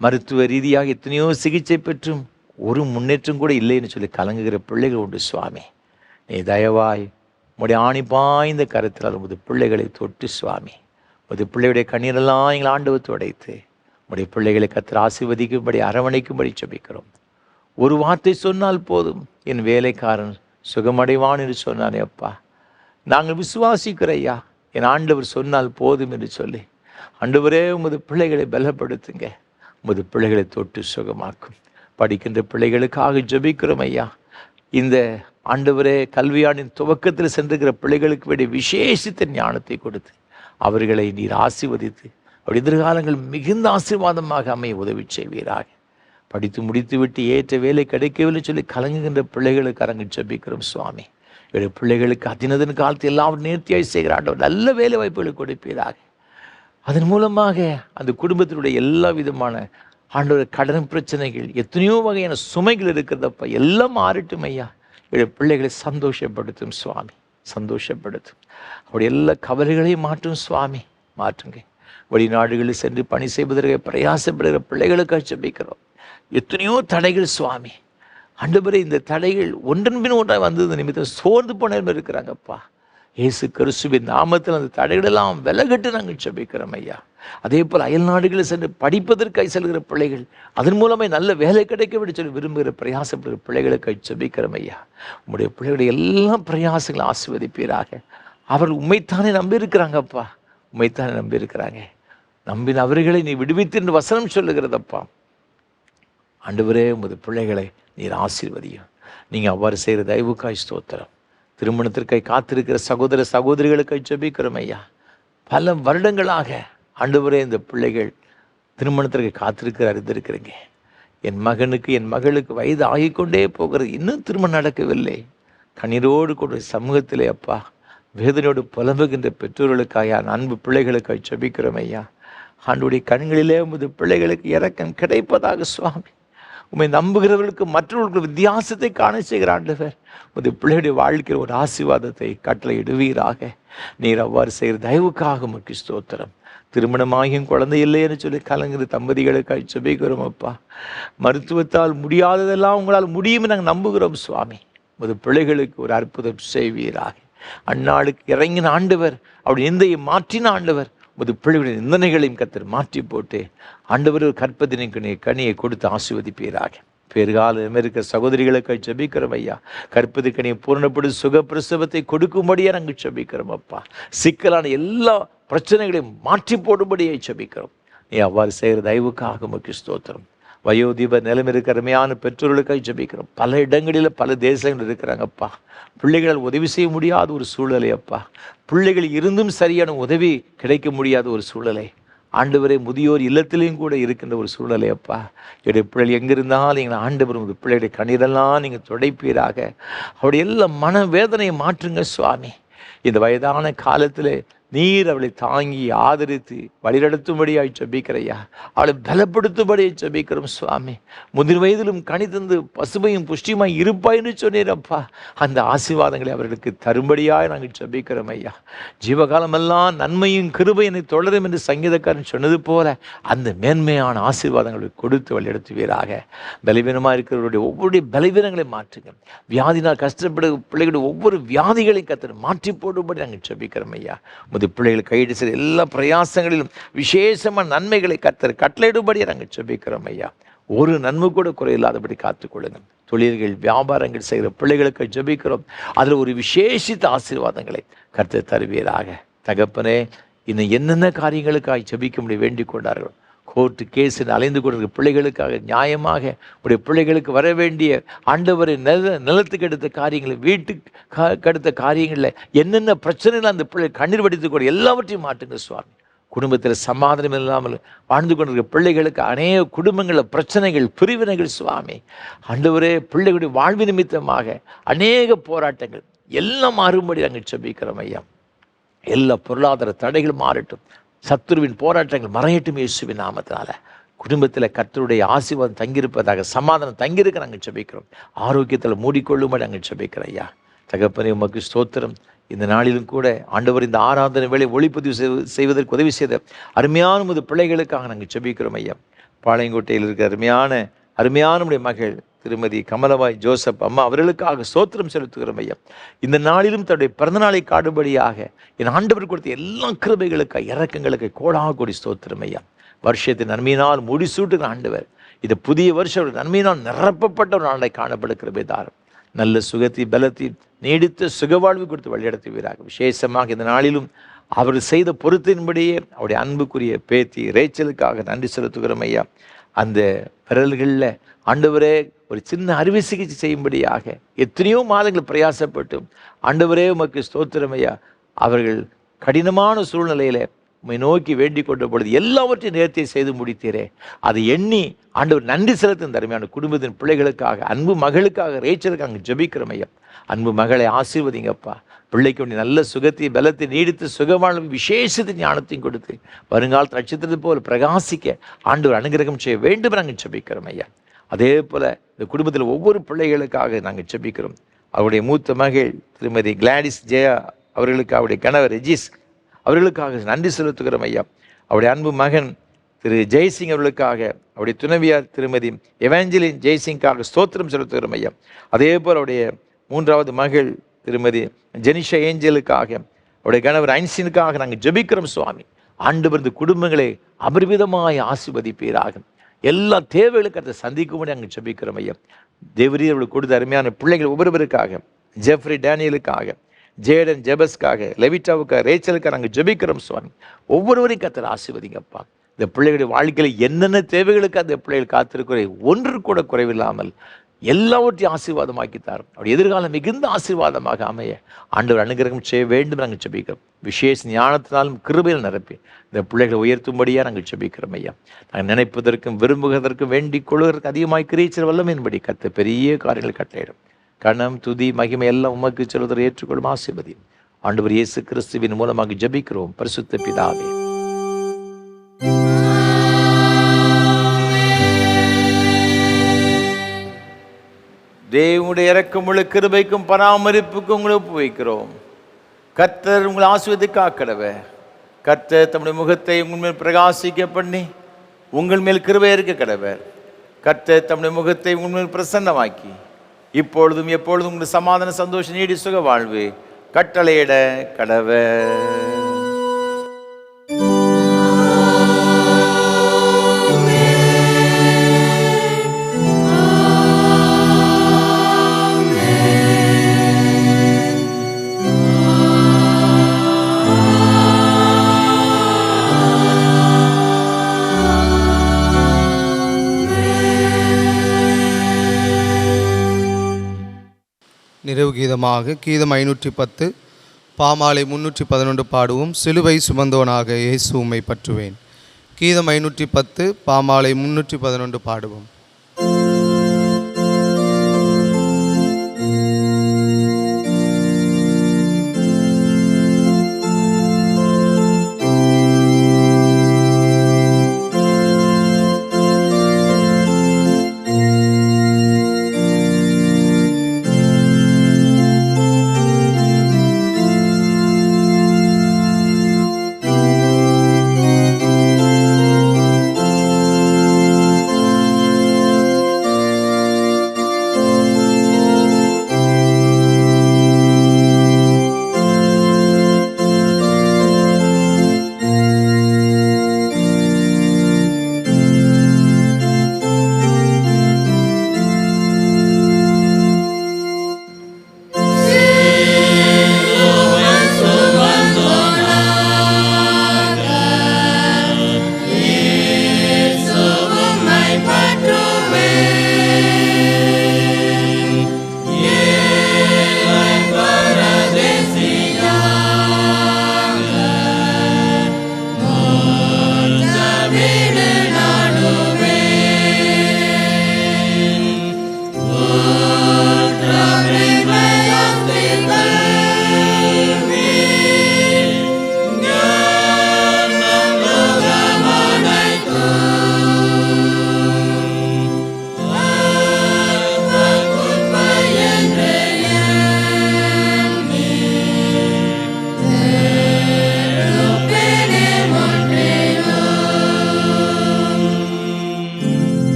மருத்துவ ரீதியாக எத்தனையோ சிகிச்சை பெற்றும் ஒரு முன்னேற்றம் கூட இல்லைன்னு சொல்லி கலங்குகிற பிள்ளைகள் உண்டு சுவாமி. நீ தயவாய் உம்முடைய ஆணி பாய்ந்த கருத்தில் உமது பிள்ளைகளை தொட்டு சுவாமி, உமது பிள்ளையுடைய கண்ணீரெல்லாம் எங்களை ஆண்டவர் துடைத்து உம்முடைய பிள்ளைகளை கர்த்தர் ஆசீர்வதிக்கும்படி அரவணைக்கும்படி ஜெபிக்கிறோம். ஒரு வார்த்தை சொன்னால் போதும், என் வேலைக்காரன் சுகமடைவான் என்று சொன்னானே அப்பா. நாங்கள் விசுவாசிக்கிற ஐயா, என் ஆண்டவர் சொன்னால் போதும் என்று சொல்லி ஆண்டவரே உமது பிள்ளைகளை பலப்படுத்துங்க. உமது பிள்ளைகளை தொட்டு சுகமாக்கும். படிக்கின்ற பிள்ளைகளுக்காக ஜெபிக்கிறோம் ஐயா. இந்த ஆண்டவரே கல்வியாண்டின் துவக்கத்தில் சென்றிருக்கிற பிள்ளைகளுக்கு வேண்டிய விசேஷித்த ஞானத்தை கொடுத்து அவர்களை நீர் ஆசீர்வதித்து அவருடைய எதிர்காலங்கள் மிகுந்த ஆசீர்வாதமாக அமைய உதவி செய்வீராக. படித்து முடித்து விட்டு ஏற்ற வேலை கிடைக்கவில்லை சொல்லி கலங்குகின்ற பிள்ளைகளுக்கு அரங்கு ஜெபிக்கிறோம் சுவாமி. என்னுடைய பிள்ளைகளுக்கு அதினதன் காலத்தில் எல்லாரும் நேர்த்தியாய் செய்கிற ஆண்டவர் நல்ல வேலை வாய்ப்புகளை கொடுப்பீராக. அதன் மூலமாக அந்த குடும்பத்தினுடைய எல்லா விதமான ஆண்டவர் கடன் பிரச்சனைகள், எத்தனையோ வகையான சுமைகள் இருக்கிறதப்பா, எல்லாம் மாறட்டும் ஐயா. என்னுடைய பிள்ளைகளை சந்தோஷப்படுத்தும் சுவாமி, சந்தோஷப்படுத்தும். அவருடைய எல்லா கவலைகளையும் மாற்றும் சுவாமி, மாற்றுங்க. வெளிநாடுகளில் சென்று பணி செய்வதற்கு பிரயாசப்படுகிற பிள்ளைகளுக்காக ஜெபிக்கிறோம். எத்தனையோ தடைகள் சுவாமி. ஆண்டவரே, இந்த தடைகள் ஒன்றன் பின் ஒன்றாக வந்தது நிமித்தம் சோர்ந்து போனவர்கள் இருக்கிறாங்கப்பா. இயேசு கிறிஸ்துவின் நாமத்தில் அந்த தடைகளெல்லாம் விலகட்டு நாங்கள் ஜெபிக்கிறோம் ஐயா. அதே போல் அயல் நாடுகளில் சென்று படிப்பதற்காக செல்கிற பிள்ளைகள், அதன் மூலமே நல்ல வேலை கிடைக்க விட சொல்லி விரும்புகிற பிரயாசப்படுகிற பிள்ளைகளுக்காக ஜெபிக்கிறோம் ஐயா. உங்களுடைய பிள்ளைகளுடைய எல்லா பிரயாசங்களும் ஆசீர்வதிப்பீராக. அவர்கள் உண்மைத்தானே நம்பி இருக்கிறாங்கப்பா, உண்மைத்தானே நம்பி இருக்கிறாங்க. நம்பின அவர்களை நீ விடுவித்து என்று வசனம் சொல்லுகிறதப்பா. ஆண்டவரே, உமது பிள்ளைகளை நீர் ஆசீர்வதியும். நீங்கள் அவ்வாறு செய்கிற தயவுக்காய் ஸ்தோத்திரம். திருமணத்திற்காய் காத்திருக்கிற சகோதர சகோதரிகளுக்காய் ஜெபிக்கிறோம் ஐயா. பல வருடங்களாக ஆண்டவரே இந்த பிள்ளைகள் திருமணத்திற்கு காத்திருக்கிற அறிந்திருக்கிறீங்க. என் மகனுக்கு என் மகளுக்கு வயது ஆகிக்கொண்டே போகிறது, இன்னும் திருமணம் நடக்கவில்லை. கண்ணீரோடு கூட சமூகத்திலே அப்பா வேதனையோடு புலம்புகின்ற பெற்றோர்களுக்காக அன்பு பிள்ளைகளுக்காய் ஜெபிக்கிறோம் ஐயா. ஆண்டவருடைய கண்களிலே உமது பிள்ளைகளுக்கு இரக்கம் கிடைப்பதாக சுவாமி. உம்மை நம்புகிறவர்களுக்கு மற்றவர்களுக்கு வித்தியாசத்தை காண செய்கிற ஆண்டவர் உமது பிள்ளையுடைய வாழ்க்கையில் ஒரு ஆசீர்வாதத்தை கட்டளை இடுவீராக. நீர் அவ்வாறு செய்கிற தயவுக்காக உமக்கு ஸ்தோத்திரம். திருமணமாகியும் குழந்தை இல்லைன்னு சொல்லி கலங்குற தம்பதிகளுக்காக ஜெபிக்கிறோம் அப்பா. மருத்துவத்தால் முடியாததெல்லாம் உங்களால் முடியும்னு நாங்கள் நம்புகிறோம் சுவாமி. உமது பிள்ளைகளுக்கு ஒரு அற்புதம் செய்வீராக. அந்நாளுக்கு இறங்கின ஆண்டவர், அவருடைய நிந்தையை மாற்றின ஆண்டவர், உமது பிள்ளைகளுடைய நிந்தனைகளையும் கர்த்தர் மாற்றி போட்டு ஆண்டவர் ஒரு கற்பத்தினை கனியை கொடுத்து ஆசீர்வதிப்பீராக. பேறுகால இருக்கிற சகோதரிகளுக்கு ஜெபிக்கிறோம் ஐயா. கற்பது கனியை பூரணப்படும் சுகப்பிரசவத்தை கொடுக்கும்படியாக நாங்கள் ஜெபிக்கிறோம் அப்பா. சிக்கலான எல்லா பிரச்சனைகளையும் மாற்றி போடும்படியை ஜெபிக்கிறோம். நீ அவ்வாறு செய்கிற தயவுக்காக உமக்கு ஸ்தோத்திரம். வயோதிப நிலம் இருக்கிற அருமையான பெற்றோர்களுக்காக ஜெபிக்கிறோம். பல இடங்களில் பல தேசங்கள் இருக்கிறாங்கப்பா. பிள்ளைகளால் உதவி செய்ய முடியாத ஒரு சூழ்நிலை அப்பா. பிள்ளைகள் இருந்தும் சரியான உதவி கிடைக்க முடியாத ஒரு சூழ்நிலை ஆண்டவரே. முதியோர் இல்லத்திலையும் கூட இருக்கின்ற ஒரு சூழ்நிலை அப்பா. என்னுடைய பிள்ளைகள் எங்கிருந்தாலும் எங்களை ஆண்டவர் உங்கள் பிள்ளைகளுடைய கண்ணீரெல்லாம் நீங்கள் துடைப்பீராக. அவருடைய எல்லா மன வேதனையை மாற்றுங்க சுவாமி. இந்த வயதான காலத்தில் நீர் அவளை தாங்கி ஆதரித்து வழிநடத்தும்படியாய் ஜெபிக்கிறையா. அவளை பலப்படுத்தும்படியாய் ஜெபிக்கிறோம் சுவாமி. முதிர் வயதிலும் கனி தந்து பசுமையும் புஷ்டியுமாய் இருப்பாய்ன்னு சொன்னீரப்பா. அந்த ஆசீர்வாதங்களை அவர்களுக்கு தரும்படியாய் நாங்கள் ஜெபிக்கிறோம் ஐயா. ஜீவகாலமெல்லாம் நன்மையும் கிருபையினை தொடரும் என்று சங்கீதக்காரன் சொன்னது போல அந்த மேன்மையான ஆசீர்வாதங்களை கொடுத்து வழிநடத்துவீராக. பலவீனமாக இருக்கிறவருடைய ஒவ்வொரு பலவீனங்களை மாற்றுங்க. வியாதினால் கஷ்டப்படும் பிள்ளைகளுடைய ஒவ்வொரு வியாதிகளையும் கர்த்தர் மாற்றி போடும்படி நாங்கள் ஜெபிக்கிறோம் ஐயா. முது பிள்ளைகள் கைடு செய்த எல்லா பிரயாசங்களிலும் விசேஷமான நன்மைகளை கர்த்தர் கட்டளையிடும்படி நாங்கள் ஜெபிக்கிறோம் ஐயா. ஒரு நன்மை கூட குறையில்லாதபடி காத்துக்கொள்ளுங்க. தொழில்கள் வியாபாரங்கள் செய்கிற பிள்ளைகளுக்கு ஜெபிக்கிறோம். அதில் ஒரு விசேஷித்த ஆசீர்வாதங்களை கர்த்தர் தருவீராக. தகப்பனே, இன்னும் என்னென்ன காரியங்களுக்காக ஜெபிக்க முடிய வேண்டிக் கொண்டார்கள். கோர்ட்டு கேஸு அலைந்து கொண்டிருக்கிற பிள்ளைகளுக்காக நியாயமாக உடைய பிள்ளைகளுக்கு வர வேண்டிய ஆண்டவரை நிலத்துக்கு எடுத்த காரியங்களை, வீட்டுக்கு அடுத்த காரியங்களில் என்னென்ன பிரச்சனைகள் அந்த பிள்ளை கண்ணீர் வடித்துக்கூட எல்லாவற்றையும் மாட்டுங்க சுவாமி. குடும்பத்தில் சமாதானம் இல்லாமல் வாழ்ந்து கொண்டிருக்கிற பிள்ளைகளுக்கு அநேக குடும்பங்களில் பிரச்சனைகள், பிரிவினைகள் சுவாமி. ஆண்டவரே, பிள்ளைகளுடைய வாழ்வு நிமித்தமாக அநேக போராட்டங்கள் எல்லாம் மாறும்படி நாங்கள் ஜெபிக்கிறோம் ஐயா. எல்லா பொருளாதார தடைகள் மாறட்டும், சத்துருவின் போராட்டங்கள் மறையட்டும் இயேசுவின் நாமத்தினால. குடும்பத்தில் கர்த்தருடைய ஆசீர்வாதம் தங்கியிருப்பதாக, சமாதானம் தங்கியிருக்க நாங்கள் ஜெபிக்கிறோம். ஆரோக்கியத்தில் மூடிக்கொள்ளும்படி நாங்கள் ஜெபிக்கிறோம் ஐயா. தகப்பனே, உமக்கு ஸ்தோத்திரம். இந்த நாளிலும் கூட ஆண்டவர் இந்த ஆராதனை வேலை ஒளிப்பதிவு செய்வதற்கு உதவி செய்த அருமையான உமது பிள்ளைகளுக்காக நாங்கள் ஜெபிக்கிறோம் ஐயா. பாளையங்கோட்டையில் இருக்கிற அருமையான உடைய மகள் திருமதி கமலவாய் ஜோசப் அம்மா அவர்களுக்காக ஸ்தோத்திரம் செலுத்துகிறோம் ஐயா. இந்த நாளிலும் தன்னுடைய பிறந்தநாளை காடும்படியாக என் ஆண்டவர் கொடுத்த எல்லா கிருபைகளுக்காக, இறக்கங்களுக்கு கோடி ஸ்தோத்திரம் ஐயா. வருஷத்தின் நன்மையினால் முடிசூட்டுகிற ஆண்டவர் இந்த புதிய வருஷம் நன்மையினால் நிரப்பப்பட்ட ஒரு நாளை காணப்பட கிருபை தாரும். நல்ல சுகத்தை, பலத்தை, நீடித்த சுகவாழ்வு கொடுத்து வழிநடத்துவீராக. விசேஷமாக இந்த நாளிலும் அவர் செய்த பொருத்தின்படியே அவருடைய அன்புக்குரிய பேத்தி ரேச்சலுக்காக நன்றி செலுத்துகிறோம் ஐயா. அந்த விரல்களில் ஆண்டவரே ஒரு சின்ன அறுவை சிகிச்சை செய்யும்படியாக எத்தனையோ மாதங்கள் பிரயாசப்பட்டு ஆண்டவரே உமக்கு ஸ்தோத்திரம் ஐயா. அவர்கள் கடினமான சூழ்நிலையில் உம்மை நோக்கி வேண்டிக் கொண்ட பொழுது எல்லாவற்றையும் நேர்த்தியை செய்து முடித்தீரே. அதை எண்ணி ஆண்டவர் நன்றி செலுத்தும் தருமையான குடும்பத்தின் பிள்ளைகளுக்காக, அன்பு மகளுக்காக, ரேச்சலுக்காக ஜெபிக்கிறோம் ஐயா. அன்பு மகளை ஆசீர்வதிங்கப்பா. பிள்ளைக்கு வேண்டிய நல்ல சுகத்தை, பலத்தை, நீடித்து சுகமான விசேஷத்தை ஞானத்தையும் கொடுத்து வருங்காலத்தில் நட்சத்திரத்தை போல் பிரகாசிக்க ஆண்டவர் அனுகிரகம் செய்ய வேண்டும் நாங்கள் ஜெபிக்கிறோம் ஐயா. அதே போல் இந்த குடும்பத்தில் ஒவ்வொரு பிள்ளைகளுக்காக நாங்கள் ஜெபிக்கிறோம். அவருடைய மூத்த மகள் திருமதி கிளாடிஸ் ஜெயா அவர்களுக்கு, அவருடைய கணவர் ரெஜிஸ் அவர்களுக்காக நன்றி செலுத்துகிறோம் ஐயா. அவருடைய அன்பு மகன் திரு ஜெய்சிங் அவர்களுக்காக, அவருடைய துணைவியார் திருமதி எவாஞ்சலின் ஜெய்சிங்காக ஸ்தோத்திரம் செலுத்துகிறோம் ஐயா. அதே போல் அவருடைய மூன்றாவது மகள் திருமதி ஜெனிஷா ஏஞ்சலுக்காக, அவருடைய கணவர் ஐன்சினுக்காக நாங்கள் ஜெபிக்கிறோம் சுவாமி. ஆண்டவர் இந்த குடும்பங்களை அபரிவிதமாய் ஆசீர்வதிப்பீராக. எல்லா தேவைகளுக்கு அதை சந்திக்கும்படி நாங்கள் ஜெபிக்கிறோம் ஐயா. தேவரீர் அவர்களுக்கு கொடுத்த அருமையான பிள்ளைகள் ஒவ்வொருவருக்காக, ஜெஃப்ரி டேனியலுக்காக, ஜேடன் ஜெபஸ்க்காக, லெவிட்டாவுக்காக, ரேச்சலுக்காக நாங்கள் ஜெபிக்கிறோம் சுவாமி. ஒவ்வொருவரையும் கர்த்தர் ஆசீர்வதிங்கப்பா. இந்த பிள்ளைகளுடைய வாழ்க்கையில் என்னென்ன தேவைகளுக்கு அந்த பிள்ளைகள் காத்திருக்கிற ஒன்று கூட குறைவில்லாமல் எல்லாவற்றையும் ஆசீர்வாதமாக்கித்தார். அவருடைய எதிர்காலம் மிகுந்த ஆசீர்வாதமாக அமைய ஆண்டவர் அனுகிரகம் செய்ய வேண்டும் நாங்கள் ஜெபிக்கிறோம். விசேஷ ஞானத்தினாலும் கிருபையில் நிரப்பி இந்த பிள்ளைகளை உயர்த்தும்படியாக நாங்கள் ஜெபிக்கிறோம் ஐயா. நாங்கள் நினைப்பதற்கும் விரும்புவதற்கும் வேண்டிக் கொள்வதற்கு அதிகமாக கிரீச்சல் வல்லமையின்படி கர்த்தர் பெரிய காரியங்கள் கட்டளையிடும். கணம், துதி, மகிமை எல்லாம் உமக்கு செல்வதை ஏற்றுக்கொள்ளும் ஆசீர்வதி. ஆண்டவர் இயேசு கிறிஸ்துவின் மூலமாக ஜெபிக்கிறோம் பரிசுத்த பிதாவே. தேவனுடைய இரக்கமுள்ள கிருபைக்கும் பராமரிப்புக்கும் உங்களை ஒப்புவிக்கிறோம். கர்த்தர் உங்களை ஆசீர்வதித்து காக்கடவே. கர்த்தர் தம்முடைய முகத்தை உங்கள் மேல் பிரகாசிக்க பண்ணி உங்கள் மேல் கிருபை இருக்க கடவர். கர்த்தர் தம்முடைய முகத்தை உங்கள் மேல் பிரசன்னமாக்கி இப்பொழுதும் எப்பொழுதும் உங்கள் சமாதான, சந்தோஷம், நீடி சுக வாழ்வு கட்டளையிட கடவர். நிறைவு கீதமாக கீதம் 510 பாமாலை 311 பாடுவோம். சிலுவை சுமந்தோனாக இயேசு உம்மை பற்றுவேன். கீதம் 510 பாமாலை 311 பாடுவோம்.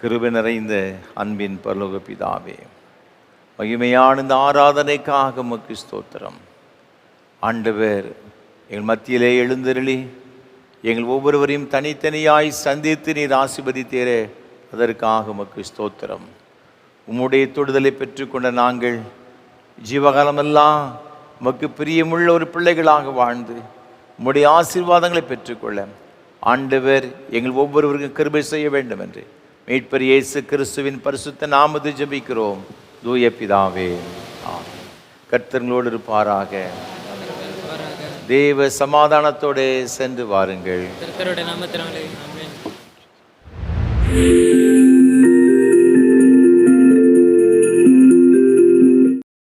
கிருபை நிறைந்த அன்பின் பரலோக பிதாவே, மகிமையான இந்த ஆராதனைக்காக உமக்கு ஸ்தோத்திரம். ஆண்டவர் எங்கள் மத்தியிலே எழுந்தருளி எங்கள் ஒவ்வொருவரையும் தனித்தனியாய் சந்தித்து நீர் ஆசீர்வதித்தீரே, அதற்காக உமக்கு ஸ்தோத்திரம். உம்முடைய தொடுதலை பெற்றுக்கொண்ட நாங்கள் ஜீவகாலமெல்லாம் உமக்கு பிரியமுள்ள ஒரு பிள்ளைகளாக வாழ்ந்து உம்முடைய ஆசீர்வாதங்களை பெற்றுக்கொள்ள ஆண்டவர் எங்கள் ஒவ்வொருவருக்கும் கிருபை செய்ய வேண்டும் என்று மீட்பர் இயேசு கிறிஸ்துவின் பரிசுத்த நாமத்தில் ஜெபிக்கிறோம் தூய பிதாவே, ஆமென். கர்த்தர்களோடு இருப்பாராக. தேவ சமாதானத்தோடு சென்று வாருங்கள். கர்த்தருடைய நாமத்தினாலே